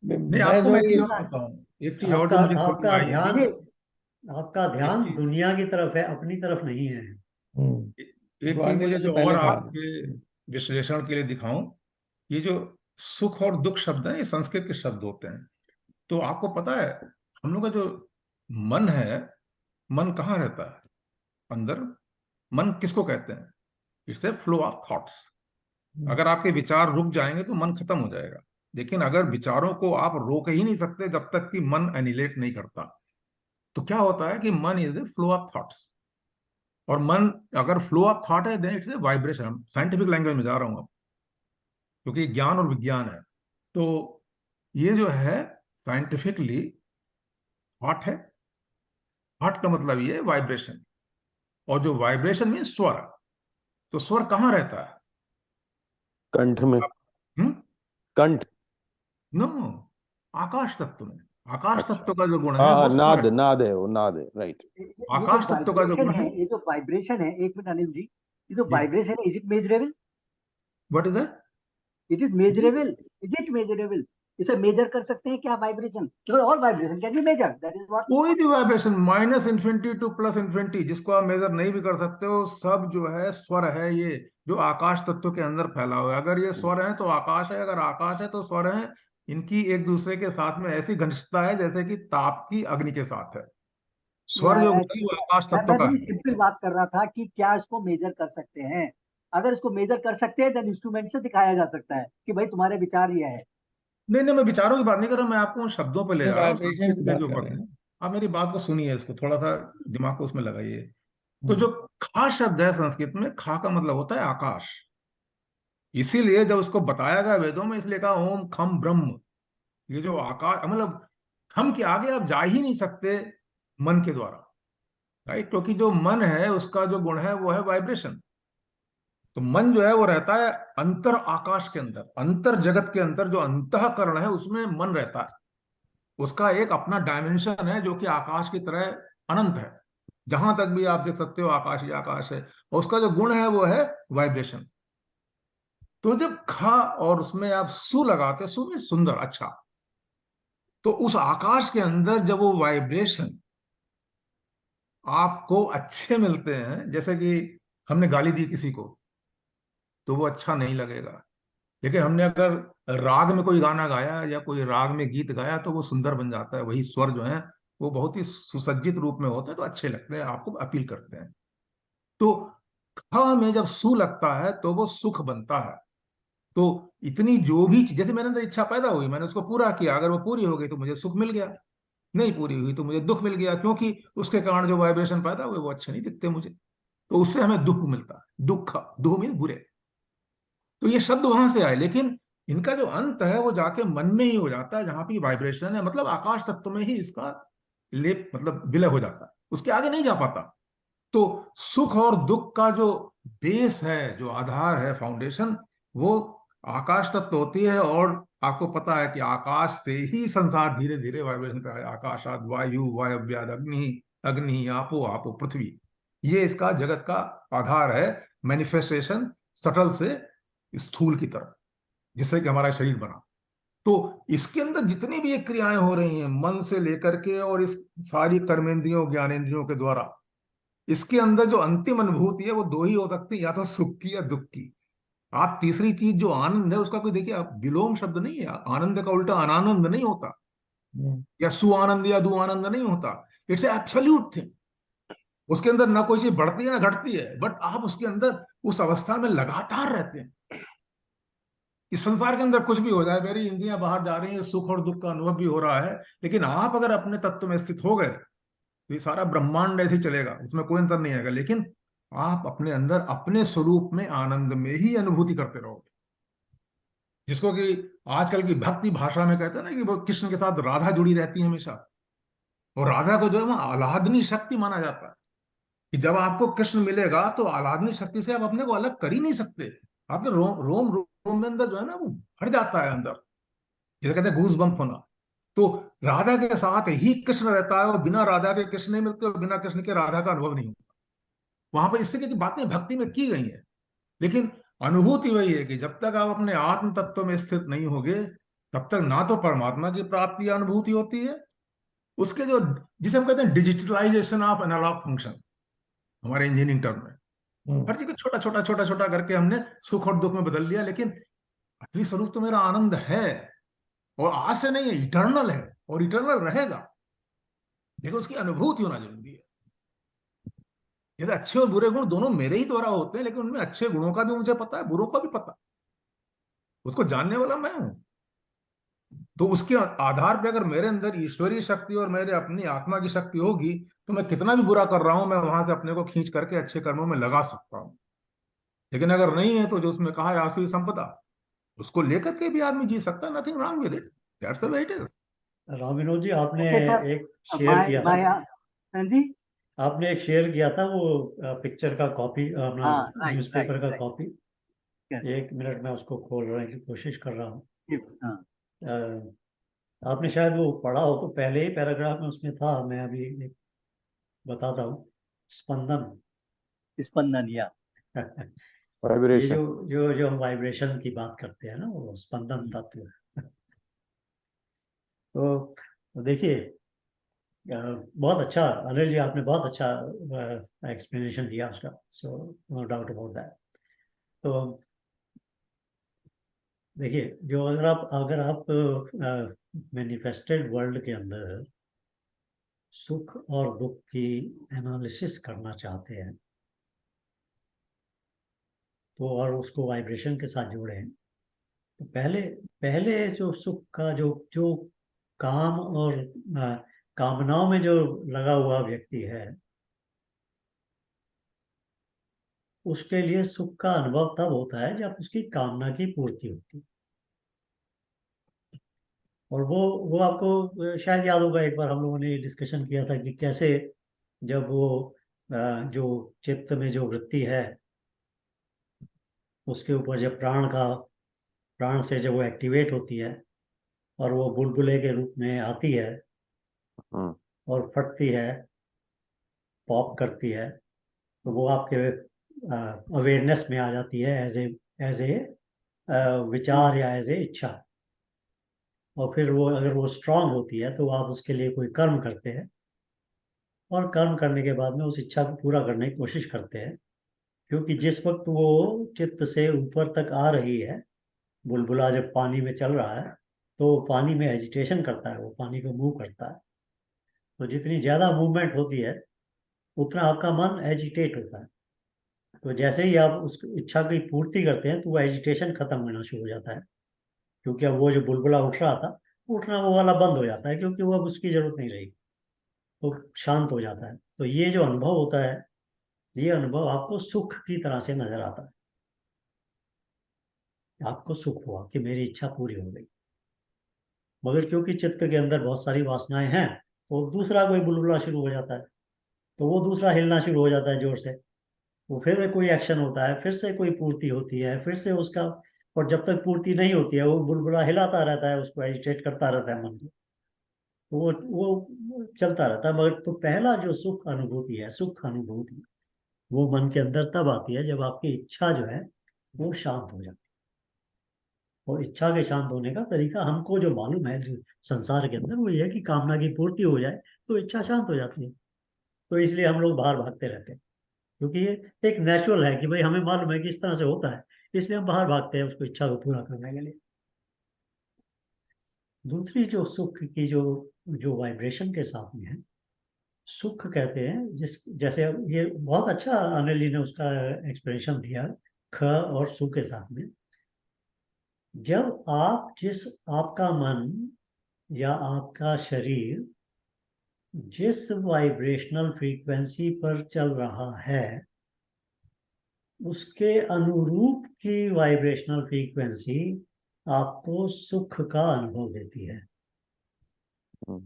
नहीं, मैं आपको जो मैं एक चीज ये और बताऊं, एक चीज और जो मुझे समझ में आई है। आपका ध्यान दुनिया की तरफ है, अपनी तरफ नहीं है। एक चीज मुझे जो और आपके विश्लेषण के लिए दिखाऊं, ये जो सुख और दुख शब्द है, ये संस्कृत के शब्द होते हैं। तो आपको पता है हम लोग का जो मन है, मन कहाँ रहता है? अंदर। मन किसको कहते हैं? It's a flow of thoughts. अगर आपके विचार रुक जाएंगे तो मन खत्म हो जाएगा, लेकिन अगर विचारों को आप रोक ही नहीं सकते जब तक कि मन एनिलेट नहीं करता, तो क्या होता है कि मन is a flow of thoughts. और मन अगर फ्लो ऑफ थॉट है, then it's a vibration. Scientific language में जा रहा हूं अब, क्योंकि ज्ञान और विज्ञान है। तो ये जो है साइंटिफिकली थॉट है। थॉट का मतलब ये वाइब्रेशन, और जो वाइब्रेशन में स्वर। तो स्वर कहाँ रहता है? कंठ में। कंठ? नो, आकाश तत्व में। आकाश तत्व का जो गुण है हाँ, वो स्वर है। नाद है, वो नाद है, राइट। आकाश तत्व का जो गुण है, ये जो वाइब्रेशन है, एक मिनट अनिल जी, ये जो जी। वाइब्रेशन है, is it measurable? What is that? It is measurable? Is it measurable? इसे मेजर कर सकते हैं क्या? वाइब्रेशन, और vibration can be measure, that is what. कोई भी vibration, minus infinity to plus infinity, जिसको आप मेजर नहीं भी कर सकते हो, सब जो है स्वर है। ये जो आकाश तत्व के अंदर फैला हुआ है, अगर ये स्वर है तो आकाश है, अगर आकाश है तो स्वर है। इनकी एक दूसरे के साथ में ऐसी घनिष्ठता है जैसे कि ताप की अग्नि के साथ है। स्वर जो है वो आकाश तत्व मैं का बड़ी है। सिंपल बात कर रहा था कि क्या इसको मेजर कर सकते हैं? अगर इसको मेजर कर सकते हैं, देन इंस्ट्रूमेंट से दिखाया जा सकता है कि भाई तुम्हारे विचार ये है। नहीं नहीं, मैं विचारों की बात नहीं कर रहा, मैं आपको उन शब्दों पे ले जा रहा हूँ वाइब्रेशन संस्कृत की के बात जो कर वक्त रहे है। हैं। आप मेरी बात को सुनिए, इसको थोड़ा सा दिमाग को उसमें लगाइए। तो जो खा शब्द है संस्कृत में, खा का मतलब होता है आकाश। इसीलिए जब उसको बताया गया वेदों में, इसलिए कहा ओम खम ब्रह्म। ये जो आकाश, मतलब हम के आगे आप जा ही नहीं सकते मन के द्वारा, राइट? क्योंकि जो मन है उसका जो गुण है वो है वाइब्रेशन। तो मन जो है वो रहता है अंतर आकाश के अंदर, अंतर जगत के अंदर जो अंतःकरण है उसमें मन रहता है। उसका एक अपना डायमेंशन है जो कि आकाश की तरह अनंत है। जहां तक भी आप देख सकते हो आकाश ही आकाश है, और उसका जो गुण है वो है वाइब्रेशन। तो जब खा और उसमें आप सु लगाते, सु में सुंदर, अच्छा, तो उस आकाश के अंदर जब वो वाइब्रेशन आपको अच्छे मिलते हैं, जैसे कि हमने गाली दी किसी को तो वो अच्छा नहीं लगेगा, लेकिन हमने अगर राग में कोई गाना गाया या कोई राग में गीत गाया तो वो सुंदर बन जाता है। वही स्वर जो है वो बहुत ही सुसज्जित रूप में होते हैं, तो अच्छे लगते हैं, आपको अपील करते हैं। तो ख में जब सु लगता है तो वो सुख बनता है। तो इतनी जो भी जैसे मेरे अंदर इच्छा पैदा हुई, मैंने उसको पूरा किया, अगर वो पूरी हो गई तो मुझे सुख मिल गया, नहीं पूरी हुई तो मुझे दुख मिल गया, क्योंकि उसके कारण जो वाइब्रेशन पैदा हुए वो अच्छे नहीं दिखते मुझे। तो उससे हमें दुख मिलता है, दुख, दुख मीन बुरे। तो ये शब्द वहां से आए, लेकिन इनका जो अंत है वो जाके मन में ही हो जाता है, जहां पे वाइब्रेशन है, मतलब आकाश तत्व में ही इसका लेप, मतलब विलय हो जाता है, उसके आगे नहीं जा पाता। तो सुख और दुख का जो बेस है, जो आधार है, फाउंडेशन, वो आकाश तत्व होती है। और आपको पता है कि आकाश से ही संसार धीरे धीरे वाइब्रेशन कर रहा है। आकाशात वायु, वायव्याद अग्नि, अग्नि आपो, आपो पृथ्वी, ये इसका जगत का आधार है। मैनिफेस्टेशन सटल से स्थूल की तरफ, जिससे कि हमारा शरीर बना। तो इसके अंदर जितनी भी ये क्रियाएं हो रही हैं मन से लेकर के, और इस सारी कर्मेंद्रियों ज्ञानेंद्रियों के द्वारा, इसके अंदर जो अंतिम अनुभूति है वो दो ही हो सकती है, या तो सुख की या दुख की। आप तीसरी चीज जो आनंद है उसका कोई, देखिए, आप विलोम शब्द नहीं है, आनंद का उल्टा अनानंद नहीं होता, या सुआनंद या दुआनंद नहीं होता। It's absolute thing. उसके अंदर ना कोई चीज बढ़ती है ना घटती है, बट आप उसके अंदर उस अवस्था में लगातार रहते हैं। इस संसार के अंदर कुछ भी हो जाए, मेरी इंद्रियां बाहर जा रही हैं, सुख और दुख का अनुभव भी हो रहा है, लेकिन आप अगर अपने तत्व में स्थित हो गए तो ये सारा ब्रह्मांड ऐसे ही चलेगा, उसमें कोई अंतर नहीं आएगा। लेकिन आप अपने अंदर अपने स्वरूप में आनंद में ही अनुभूति करते रहोगे, जिसको कि आजकल की भक्ति भाषा में कहते हैं ना कि वो कृष्ण के साथ राधा जुड़ी रहती है हमेशा। और राधा को जो है वो आह्लादनी शक्ति माना जाता है, कि जब आपको कृष्ण मिलेगा तो आह्लादनी शक्ति से आप अपने को अलग कर ही नहीं सकते। आपके रोम रोम में अंदर जो है ना वो भर जाता है अंदर, जिसे कहते हैं गूज बम्प होना। तो राधा के साथ ही कृष्ण रहता है, और बिना राधा के कृष्ण नहीं मिलते, और बिना कृष्ण के राधा का अनुभव नहीं होता। वहां पर इस तरह की बातें भक्ति में की गई हैं, लेकिन अनुभूति वही है कि जब तक आप अपने आत्म तत्व में स्थित नहीं होगे तब तक ना तो परमात्मा की प्राप्ति या अनुभूति होती है, उसके जो, जिसे हम कहते हैं डिजिटलाइजेशन ऑफ एनालॉग फंक्शन, हमारे इंजीनियरिंग टर्म में, हर चीज को छोटा छोटा छोटा छोटा करके हमने सुख और दुख में बदल लिया। लेकिन असली स्वरूप तो मेरा आनंद है, और आज से नहीं है, इटर्नल है और इटर्नल रहेगा, लेकिन उसकी अनुभूति होना जरूरी है। ये अच्छे और बुरे गुण दोनों मेरे ही द्वारा होते हैं, लेकिन उनमें अच्छे गुणों का भी मुझे पता है, बुरों का भी पता है, उसको जानने वाला मैं हूं। तो उसके आधार पे अगर मेरे अंदर ईश्वरीय शक्ति और मेरे अपनी आत्मा की शक्ति होगी तो मैं कितना भी बुरा कर रहा हूं, मैं वहां से अपने को खींच करके अच्छे कर्मों में लगा सकता हूं। लेकिन अगर नहीं है तो जो उसमें कहा है आसुरी संपदा, उसको लेकर के भी आदमी जी सकता है, nothing wrong with it, that's the way it is. Ram Vinod ji, आपने ओके सर, एक शेयर किया था, हाँ जी, आपने एक शेयर किया था वो पिक्चर का कॉपी, अपना हाँ, राइट न्यूज़पेपर का राइट कॉपी। एक मिनट में उसको खोलने की कोशिश कर रहा हूँ। राइट। आपने शायद वो पढ़ा हो, तो पहले ही पैराग्राफ में उसमें था, मैं अभी एक बताता हूँ। स्पंदन। स्पंदन, या ये वाइब्रेशन। जो हम वाइब्रेशन की बात करते हैं ना, वो स्पंदन तत्व है। तो देखिए, बहुत अच्छा अनिल जी, आपने बहुत अच्छा एक्सप्लेनेशन दिया उसका, so no doubt about that. तो देखिए, जो अगर आप मैनिफेस्टेड वर्ल्ड के अंदर सुख और दुख की एनालिसिस करना चाहते हैं, तो और उसको वाइब्रेशन के साथ जोड़ें, तो पहले पहले जो सुख का जो जो काम और कामनाओं में जो लगा हुआ व्यक्ति है, उसके लिए सुख का अनुभव तब होता है जब उसकी कामना की पूर्ति होती है। और वो आपको शायद याद होगा, एक बार हम लोगों ने डिस्कशन किया था कि कैसे जब वो जो चित्त में जो वृत्ति है उसके ऊपर जब प्राण से जब वो एक्टिवेट होती है और वो बुलबुले के रूप में आती है और फटती है, पॉप करती है, तो वो आपके अवेयरनेस में आ जाती है एज ए विचार या एज ए इच्छा। और फिर वो अगर वो स्ट्रांग होती है तो आप उसके लिए कोई कर्म करते हैं और कर्म करने के बाद में उस इच्छा को पूरा करने की कोशिश करते हैं, क्योंकि जिस वक्त वो चित्त से ऊपर तक आ रही है, बुलबुला जब पानी में चल रहा है तो पानी में एजिटेशन करता है, वो पानी को मूव करता है। तो जितनी ज्यादा मूवमेंट होती है उतना आपका मन एजिटेट होता है। तो जैसे ही आप उस इच्छा की पूर्ति करते हैं तो वो एजिटेशन खत्म होना शुरू हो जाता है, क्योंकि अब वो जो बुलबुला उठ रहा था, उठना वो वाला बंद हो जाता है, क्योंकि वो अब उसकी जरूरत नहीं रही, तो शांत हो जाता है। तो ये जो अनुभव होता है, ये अनुभव आपको सुख की तरह से नजर आता है। आपको सुख हुआ कि मेरी इच्छा पूरी हो गई। मगर क्योंकि चित्त के अंदर बहुत सारी वासनाएं हैं, तो दूसरा कोई बुलबुला शुरू हो जाता है, तो वो दूसरा हिलना शुरू हो जाता है जोर से। वो फिर कोई एक्शन होता है, फिर से कोई पूर्ति होती है, फिर से उसका, और जब तक पूर्ति नहीं होती है वो बुलबुला हिलाता रहता है, उसको एजिटेट करता रहता है मन को। तो वो चलता रहता है। मगर तो पहला जो सुख अनुभूति है, सुख अनुभूति, वो मन के अंदर तब आती है जब आपकी इच्छा जो है वो शांत हो जाती है। और इच्छा के शांत होने का तरीका हमको जो मालूम है जो संसार के अंदर, वो ये है कि कामना की पूर्ति हो जाए तो इच्छा शांत हो जाती है। तो इसलिए हम लोग बाहर भागते रहते हैं, क्योंकि ये एक नेचुरल है कि भाई हमें मालूम है कि इस तरह से होता है, इसलिए हम बाहर भागते हैं उसको, इच्छा को पूरा करने के लिए। दूसरी जो सुख की जो जो वाइब्रेशन के साथ में है, सुख कहते हैं जैसे ये बहुत अच्छा अनिल जी ने उसका एक्सप्लेनेशन दिया ख और सु के साथ में। जब आपका मन या आपका शरीर जिस वाइब्रेशनल फ्रीक्वेंसी पर चल रहा है, उसके अनुरूप की वाइब्रेशनल फ्रीक्वेंसी आपको सुख का अनुभव देती है।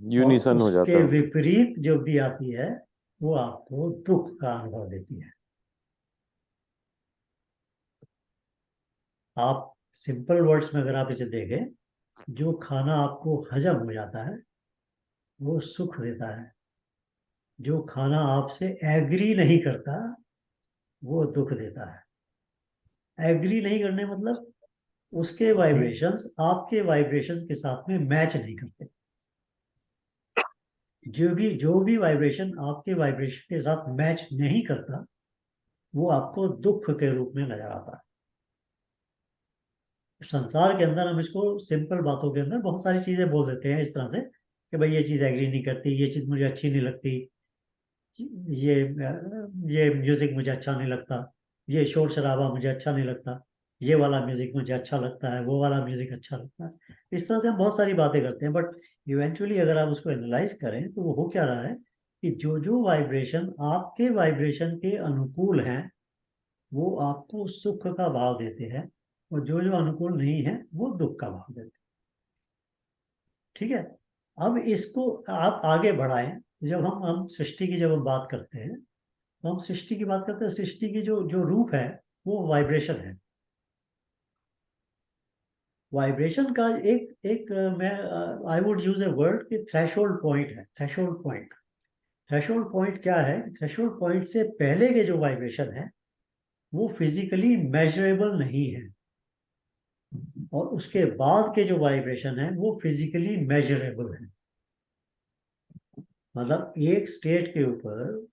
यूनिसन हो जाता उसके है। विपरीत जो भी आती है वो आपको दुख का अनुभव देती है। आप सिंपल वर्ड्स में अगर आप इसे देखें, जो खाना आपको हजम हो जाता है वो सुख देता है। जो खाना आपसे एग्री नहीं करता वो दुख देता है। एग्री नहीं करने मतलब उसके वाइब्रेशंस आपके वाइब्रेशंस के साथ में मैच नहीं करते। जो भी वाइब्रेशन आपके वाइब्रेशन के साथ मैच नहीं करता वो आपको दुख के रूप में नजर आता है। संसार के अंदर हम इसको सिंपल बातों के अंदर बहुत सारी चीजें बोल देते हैं इस तरह से कि भाई ये चीज एग्री नहीं करती, ये चीज मुझे अच्छी नहीं लगती, ये ये म्यूजिक मुझे अच्छा नहीं लगता, ये शोर शराबा मुझे अच्छा नहीं लगता, ये वाला म्यूजिक मुझे अच्छा लगता है, वो वाला म्यूजिक अच्छा लगता है। इस तरह से हम बहुत सारी बातें करते हैं, बट इवेंचुअली अगर आप उसको एनालाइज करें तो वो हो क्या रहा है कि जो वाइब्रेशन आपके वाइब्रेशन के अनुकूल हैं वो आपको सुख का भाव देते हैं, और जो अनुकूल नहीं है वो दुख का भाव देते हैं। ठीक है। अब इसको आप आगे बढ़ाएं। जब हम सृष्टि की जब हम बात करते हैं तो हम सृष्टि की बात करते हैं, सृष्टि की जो रूप है वो वाइब्रेशन है। वाइब्रेशन का एक एक मैं I would use a word कि थ्रेशोल्ड पॉइंट है। थ्रेशोल्ड पॉइंट, थ्रेशोल्ड पॉइंट क्या है? थ्रेशोल्ड पॉइंट से पहले के जो वाइब्रेशन है वो फिजिकली मेजरेबल नहीं है, और उसके बाद के जो वाइब्रेशन है वो फिजिकली मेजरेबल है। मतलब एक स्टेट के ऊपर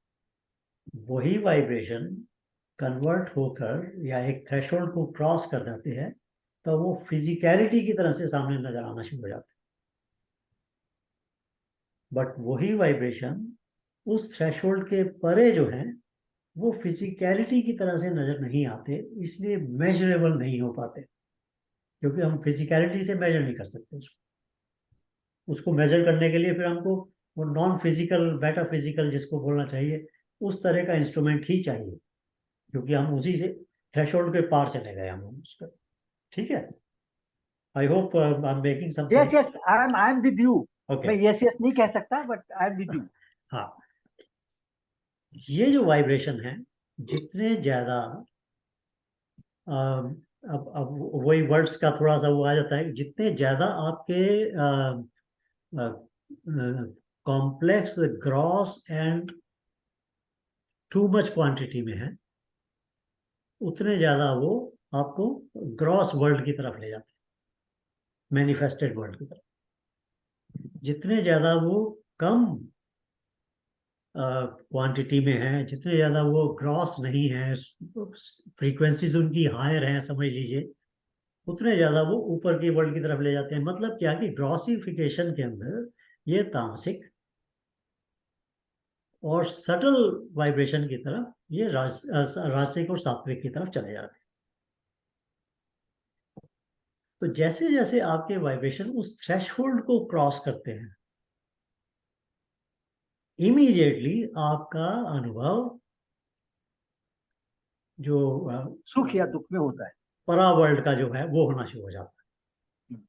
वही वाइब्रेशन कन्वर्ट होकर या एक थ्रेशोल्ड को क्रॉस कर जाते हैं तो वो फिजिकलिटी की तरह से सामने नजर आना शुरू हो जाते हैं। बट वही वाइब्रेशन उस थ्रेशोल्ड के परे जो है वो फिजिकलिटी की तरह से नजर नहीं आते, इसलिए मेजरेबल नहीं हो पाते, क्योंकि हम फिजिकलिटी से मेजर नहीं कर सकते उसको मेजर करने के लिए फिर हमको वो नॉन फिजिकल मेटाफिजिकल जिसको बोलना चाहिए उस तरह का इंस्ट्रूमेंट ही चाहिए, क्योंकि हम उसी से थ्रेशोल्ड के पार चले गए हम उसका। ठीक है, I hope I am making some yes sense. Yes, I am with you. Okay, मैं यस यस नहीं कह सकता, but I am with you. हाँ, ये जो वाइब्रेशन है, जितने ज्यादा अब वही वर्ड्स का थोड़ा सा वो आ जाता है, जितने ज्यादा आपके complex, gross and too much quantity में है, उतने ज्यादा वो आपको ग्रॉस वर्ल्ड की तरफ ले जाते हैं, मैनिफेस्टेड वर्ल्ड की तरफ। जितने ज्यादा वो कम क्वांटिटी में है, जितने ज्यादा वो ग्रॉस नहीं है, फ्रीक्वेंसीज उनकी हायर है समझ लीजिए, उतने ज्यादा वो ऊपर की वर्ल्ड की तरफ ले जाते हैं। मतलब क्या कि ग्रॉसिफिकेशन के अंदर ये तामसिक और सटल वाइब्रेशन की तरफ ये राजसिक और सात्विक की तरफ चले जाते हैं। तो जैसे जैसे आपके वाइब्रेशन उस थ्रेशहोल्ड को क्रॉस करते हैं, इमीडिएटली आपका अनुभव जो सुख या दुख में होता है, परा वर्ल्ड का जो है वो होना शुरू हो जाता है।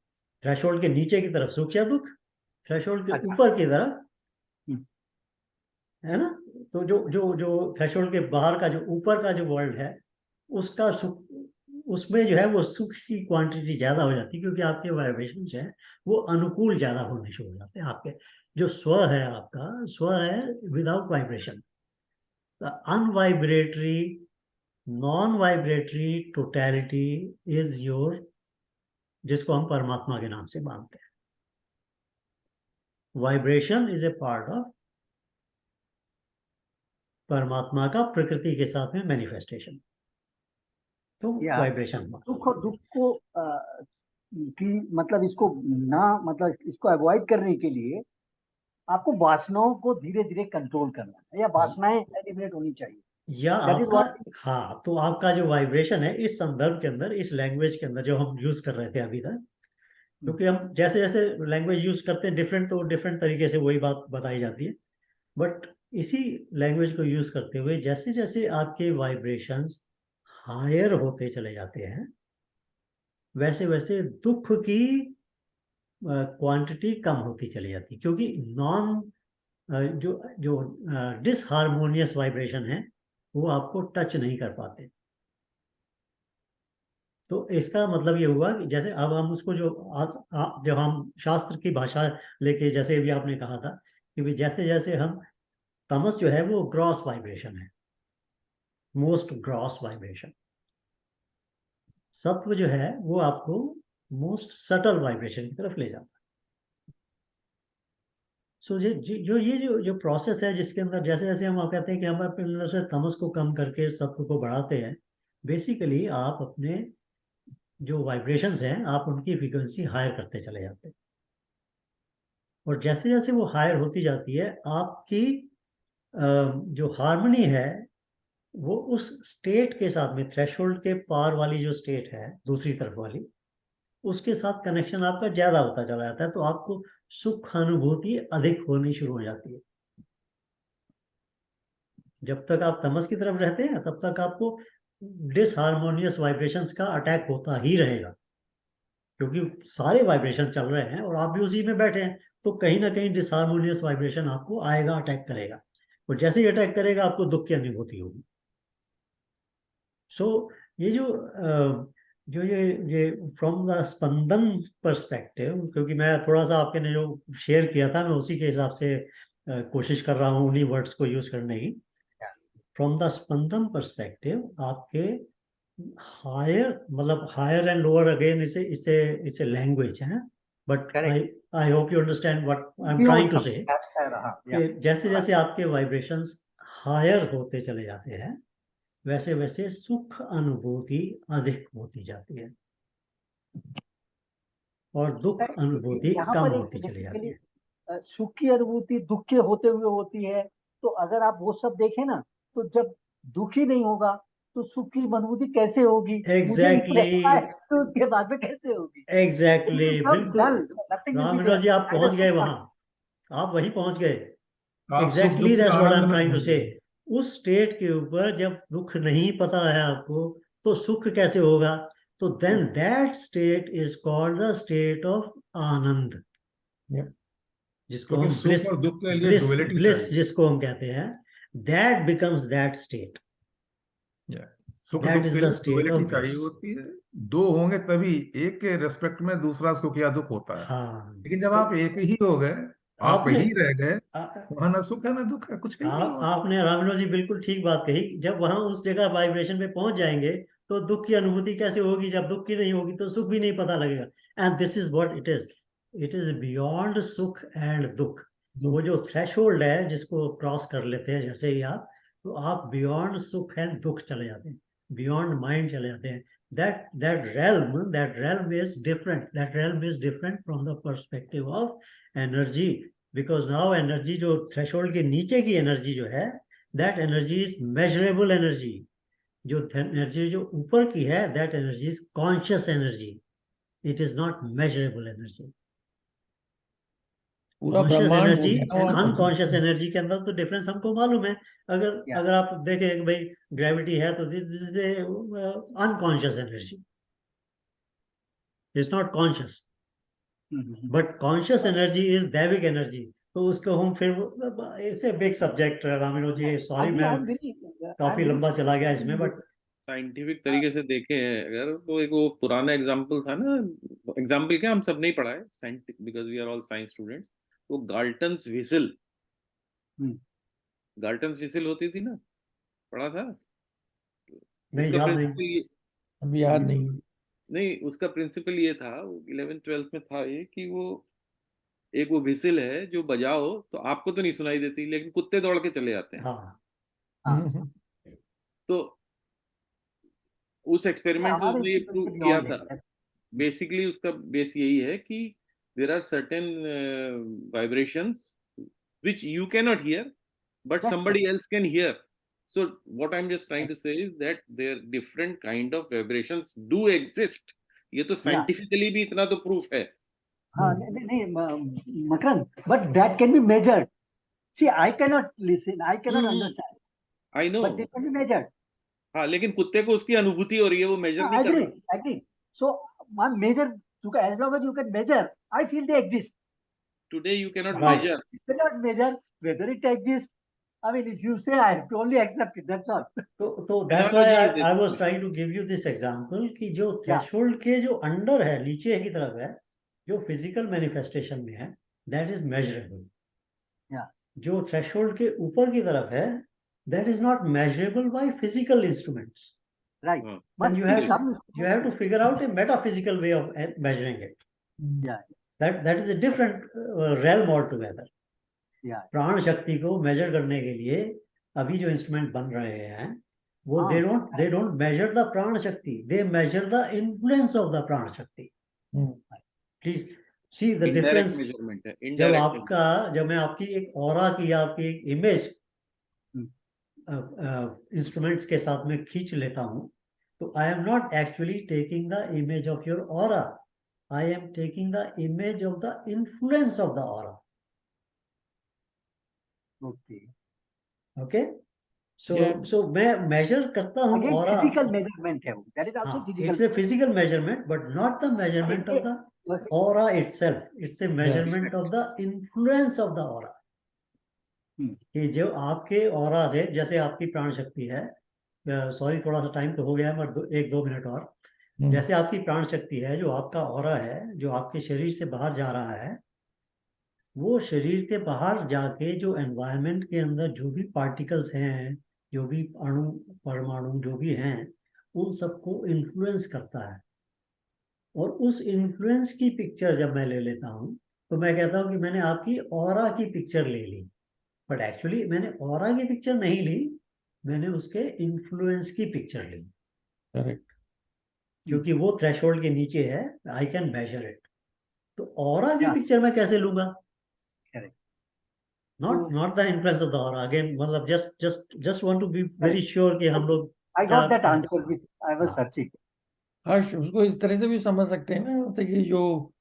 थ्रेशहोल्ड के नीचे की तरफ सुख या दुख, थ्रेशहोल्ड के अच्छा। ऊपर की तरफ, है ना। तो जो जो जो थ्रेशहोल्ड के बाहर का जो ऊपर का जो वर्ल्ड है, उसका सुख, उसमें जो है वो सुख की क्वांटिटी ज्यादा हो जाती है, क्योंकि आपके वाइब्रेशन है वो अनुकूल ज्यादा होने शुरू हो जाते हैं। आपके जो स्व है, आपका स्व है without vibration, unvibratory, non vibratory totality is your, जिसको हम परमात्मा के नाम से मानते हैं। Vibration is a part of परमात्मा का प्रकृति के साथ में मैनिफेस्टेशन। तो वाइब्रेशन सुख और दुख को की मतलब इसको ना, मतलब इसको अवॉइड करने के लिए आपको वासनाओं को धीरे धीरे कंट्रोल करना है, या वासनाएं एलिमिनेट होनी चाहिए, या आपका, हाँ, तो आपका जो वाइब्रेशन है इस संदर्भ के अंदर, इस लैंग्वेज के अंदर जो हम यूज कर रहे थे अभी तक, क्योंकि हम जैसे जैसे लैंग्वेज यूज करते हैं डिफरेंट, तो डिफरेंट तरीके से वही बात बताई जाती है। बट इसी लैंग्वेज को यूज करते हुए जैसे जैसे आपके वाइब्रेशंस हायर होते चले जाते हैं, वैसे वैसे दुख की क्वांटिटी कम होती चली जाती है, क्योंकि नॉन जो जो डिसहार्मोनियस वाइब्रेशन है वो आपको टच नहीं कर पाते। तो इसका मतलब ये हुआ कि जैसे अब हम उसको जो जब हम शास्त्र की भाषा लेके, जैसे भी आपने कहा था कि जैसे जैसे हम, तमस जो है वो ग्रॉस वाइब्रेशन है, मोस्ट ग्रॉस वाइब्रेशन। सत्व जो है वो आपको मोस्ट सटल वाइब्रेशन की तरफ ले जाता है। सो ये जो प्रोसेस है, जिसके अंदर जैसे जैसे हम कहते हैं कि हम अपने अंदर से तमस को कम करके सत्व को बढ़ाते हैं, बेसिकली आप अपने जो वाइब्रेशंस हैं आप उनकी फ्रीक्वेंसी हायर करते चले जाते हैं। और जैसे जैसे वो हायर होती जाती है, आपकी जो हार्मनी है वो उस स्टेट के साथ में, थ्रेशोल्ड के पार वाली जो स्टेट है दूसरी तरफ वाली, उसके साथ कनेक्शन आपका ज्यादा होता चला जाता है। तो आपको सुख अनुभूति अधिक होनी शुरू हो जाती है। जब तक आप तमस की तरफ रहते हैं तब तक आपको डिसहार्मोनियस वाइब्रेशंस का अटैक होता ही रहेगा, क्योंकि सारे वाइब्रेशन चल रहे हैं और आप भी उसी में बैठे हैं। तो कहीं ना कहीं डिसहार्मोनियस वाइब्रेशन आपको आएगा, अटैक करेगा, और जैसे ही अटैक करेगा आपको दुख की अनुभूति होगी। सो ये जो ये फ्रॉम द स्पंदन पर्सपेक्टिव, क्योंकि मैं थोड़ा सा आपके ने जो शेयर किया था मैं उसी के हिसाब से कोशिश कर रहा हूँ उन्हीं वर्ड्स को यूज करने की। फ्रॉम द स्पंदन पर्सपेक्टिव आपके हायर, मतलब हायर एंड लोअर, अगेन इसे इसे इसे लैंग्वेज है, but I hope you understand what I am trying to say. जैसे जैसे आपके वाइब्रेशंस हायर होते चले जाते हैं, वैसे वैसे सुख अनुभूति अधिक होती जाती है और दुख अनुभूति कम होती चली जाती है। सुख की अनुभूति दुख के होते हुए होती है। तो अगर आप वो सब देखें ना, तो जब दुख ही नहीं होगा तो सुख की अनुभूति कैसे होगी? एग्जैक्टली, तो उसके बाद में कैसे होगी? एग्जैक्टली, बिल्कुल राम विनोद जी, आप पहुंच गए वहां, आप वहीं पहुंच गए। Exactly that's what I am trying to say. उस स्टेट के ऊपर जब दुख नहीं पता है आपको तो सुख कैसे होगा? तो then that state is called the state of आनंद, Yeah. जिसको क्योंकि हम सुख ब्लिस और दुख के लिए ब्लिस ड्युअलिटी ब्लिस चाहिए। जिसको हम कहते हैं, दैट बिकम्स दैट स्टेट, सुख दैट दुख इज के द लिए स्टेट ड्युअलिटी ऑफ चाहिए ब्लिस। होती है, दो होंगे तभी एक के रेस्पेक्ट में दूसरा सुख या दुख होता है। हाँ, लेकिन जब तो आप एक ही हो गए, आप आपने ही रह गए, आ- वहां ना सुख है ना दुख है, कुछ है ही नहीं वहां। आपने रामलो जी बिल्कुल ठीक बात कही। जब वहां उस जगह वाइब्रेशन पे पहुंच जाएंगे तो दुख की अनुभूति कैसे होगी? जब दुख की नहीं होगी तो सुख भी नहीं पता लगेगा। And this is what it is beyond सुख एंड दुख। वो जो थ्रेशोल्ड है जिसको क्रॉस कर लेते हैं जैसे ही आप, तो आप बियॉन्ड सुख एंड दुख चले जाते हैं, बियॉन्ड माइंड चले जाते हैं। that realm is different from the perspective of energy, because now energy जो थ्रेशोल्ड के नीचे की एनर्जी जो है, that energy is measurable energy. जो एनर्जी जो ऊपर की है, that energy is conscious energy, it is not measurable energy. पूरा कॉन्शियस ब्रह्मांड हो एनर्जी गया ना एंड वहाँ अनकॉन्शियस पर। एनर्जी के अंदर तो डिफरेंस हमको मालूम है। अगर Yeah. अगर आप देखें कि भाई ग्रेविटी है तो this is unconscious energy, it's not conscious. But conscious energy is दैविक एनर्जी। तो उसको हम फिर इससे बिग सब्जेक्ट है रामिनो जी, सॉरी मैं काफी लंबा चला गया इसमें, बट साइंटिफिक तरीके से देखें अगर तो एक वो पुराना एग्जाम्पल था ना, एग्जाम्पल क्या हम सब नहीं पढ़ा है scientific because we are all science students, वो गाल्टन्स व्हिसल, गाल्टन्स व्हिसल होती थी ना, पढ़ा था? नहीं उसका याद नहीं। प्रिंसिपल ये अभी याद नहीं। नहीं, उसका प्रिंसिपल ये था, 11th-12th में था ये, कि वो एक वो व्हिसल है जो बजाओ तो आपको तो नहीं सुनाई देती लेकिन कुत्ते दौड़ के चले जाते हैं। हाँ, तो उस एक्सपेरिमेंट में हमारे उसने ये स्कूल प्रूव के किया beyond था। है। बेसिकली उसका बेस यही है कि there are certain vibrations which you cannot hear but Yes, somebody else can hear. So what I'm just trying to say is that there different kind of vibrations do exist. ये तो scientifically भी इतना तो proof है। हाँ, नहीं, Makarand, but that can be measured. See, I cannot listen, I cannot understand, I know. but they can be measured. हाँ, लेकिन कुत्ते को उसकी अनुभूति हो रही है, वो measure नहीं कर रहा। Agree. So, one measure, as long as you can measure, I feel they exist. Today you cannot Right. measure. You cannot measure whether it exists. I mean, if you say, I have to only accept it, that's all. तो that's why Analogy is I this. was trying to give you this example कि जो Yeah. Threshold के जो under है, नीचे की तरफ है, जो फिजिकल मैनिफेस्टेशन में है, that is measurable. Yeah. जो थ्रेशोल्ड के ऊपर की तरफ है, that is not measurable by physical instruments. Right. हाँ. But And you have to figure out a metaphysical way of measuring it. Yeah. That is a different realm altogether. Yeah. प्राण शक्ति को मेजर करने के लिए अभी जो इंस्ट्रूमेंट बन रहे हैं वो हाँ, they don't measure the प्राण शक्ति, they measure the influence of the प्राण शक्ति. Please see the Indirect difference. measurement है, जब indirect आपका जब मैं आपकी एक ऑरा की आपकी एक इमेज इंस्ट्रूमेंट्स के साथ में खींच लेता हूं, तो I am not actually taking the image of your aura, I am taking the image of the influence of the aura. Okay, so मैं मेजर करता हूं Again, ऑरा. physical measurement है वो. That is also physical. It's a physical measurement, but not the measurement of the aura itself. It's a measurement of the influence of the aura. कि जो आपके aura से, जैसे आपकी प्राण शक्ति है, सॉरी थोड़ा सा टाइम तो हो गया है मगर 1-2 मिनट और, जैसे आपकी प्राण शक्ति है, जो आपका ऑरा है, जो आपके शरीर से बाहर जा रहा है, वो शरीर के बाहर जाके जो एनवायरनमेंट के अंदर जो भी पार्टिकल्स हैं, जो भी अणु परमाणु जो भी हैं, उन सबको इन्फ्लुएंस करता है. और उस इन्फ्लुएंस की पिक्चर जब मैं ले लेता हूं तो मैं कहता हूं कि मैंने आपकी ऑरा की पिक्चर ले ली, बट एक्चुअली मैंने ऑरा की पिक्चर नहीं ली, मैंने उसके इन्फ्लुएंस की पिक्चर ली. करेक्ट. क्योंकि वो थ्रेशोल्ड के नीचे है, आई कैन मेजर इट. तो ऑरा की पिक्चर मैं कैसे लूंगा? Not the influence of the aura. Again, मतलब just want to be very sure कि हम लोग I got that answer which I was searching. हर्ष, उसको इस तरह से भी समझ सकते हैं ना, तो कि जो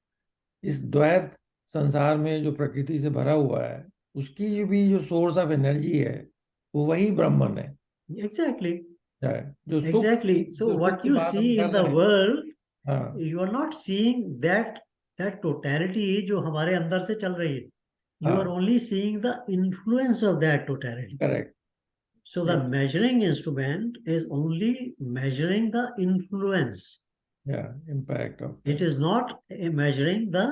इस द्वैत संसार में जो प्रकृति से भरा हुआ है, उसकी जो भी जो सोर्स ऑफ एनर्जी है, वो वही ब्राह्मण है Exactly, जो सुख exactly. So जो what सुख की you बात हम see in कर the रहे हैं, world, हाँ you are not seeing that totality जो हमारे अंदर से चल रही है. You are हाँ only seeing the influence of that totality. Correct So the measuring instrument is only measuring the influence. Impact of It is not measuring the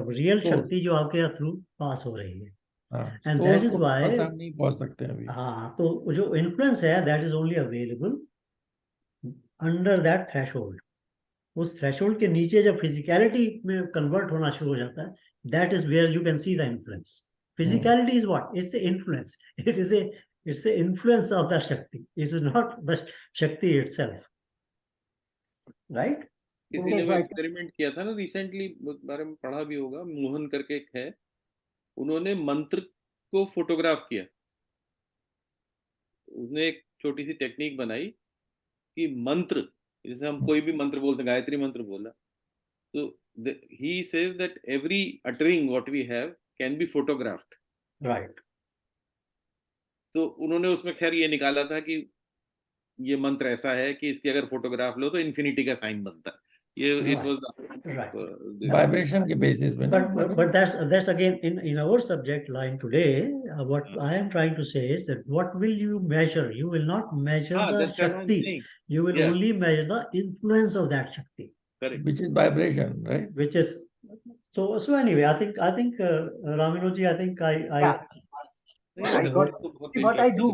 real Source. शक्ति जो आपके थ्रू पास हो रही है. And सोर्स that is को why पता नहीं पहुंच सकते हैं अभी हाँ, तो जो influence है that is only available under that threshold. उस threshold के नीचे जब physicality में convert होना शुरू हो जाता है, that is where you can see the influence. Physicality is what? It's the influence. It's the influence of the Shakti. It is not the Shakti itself. Right? किसी ने वो एक्सपेरिमेंट किया था ना रिसेंटली, बारे में पढ़ा भी होगा, मोहन करके एक है, उन्होंने मंत्र को फोटोग्राफ किया। उसने एक छोटी सी टेक्निक बनाई कि मंत्र, जैसे हम कोई भी मंत्र बोलते हैं, गायत्री मंत्र बोला, तो he says that every uttering what we have can be photographed. Right. तो उन्होंने उसमें खैर ये निकाला था कि ये मंत्र ऐसा है कि इसकी अगर फोटोग्राफ लो तो इन्फिनिटी का साइन बनता है। ये इट वाज वाइब्रेशन के बेसिस पे। But that's again in our subject line today. What I am trying to say is that what will you measure? You will not measure the that's what I'm Shakti. saying. You will only measure the influence of that Shakti. Correct. Which is vibration, right? Which is so anyway. I think Raminoji, I think what I do,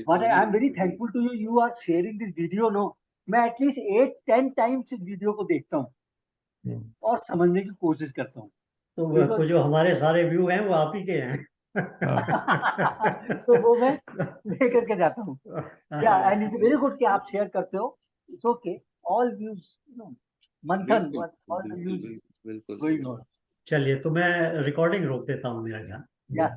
what I am very thankful to you. You are sharing this video. No, मैं at least 8-10 times इस video को देखता हूँ और समझने की कोशिश करता हूँ। तो जो हमारे सारे व्यू हैं वो आप ही के हैं। तो वो मैं लेकर के जाता हूँ। Yeah, and it's very good कि आप शेयर करते हो। It's okay. All views, मंथन, all the views going on. चलिए, तो मैं रिकॉर्डिंग रोक देता हूँ मेरा ख्याल। Yeah.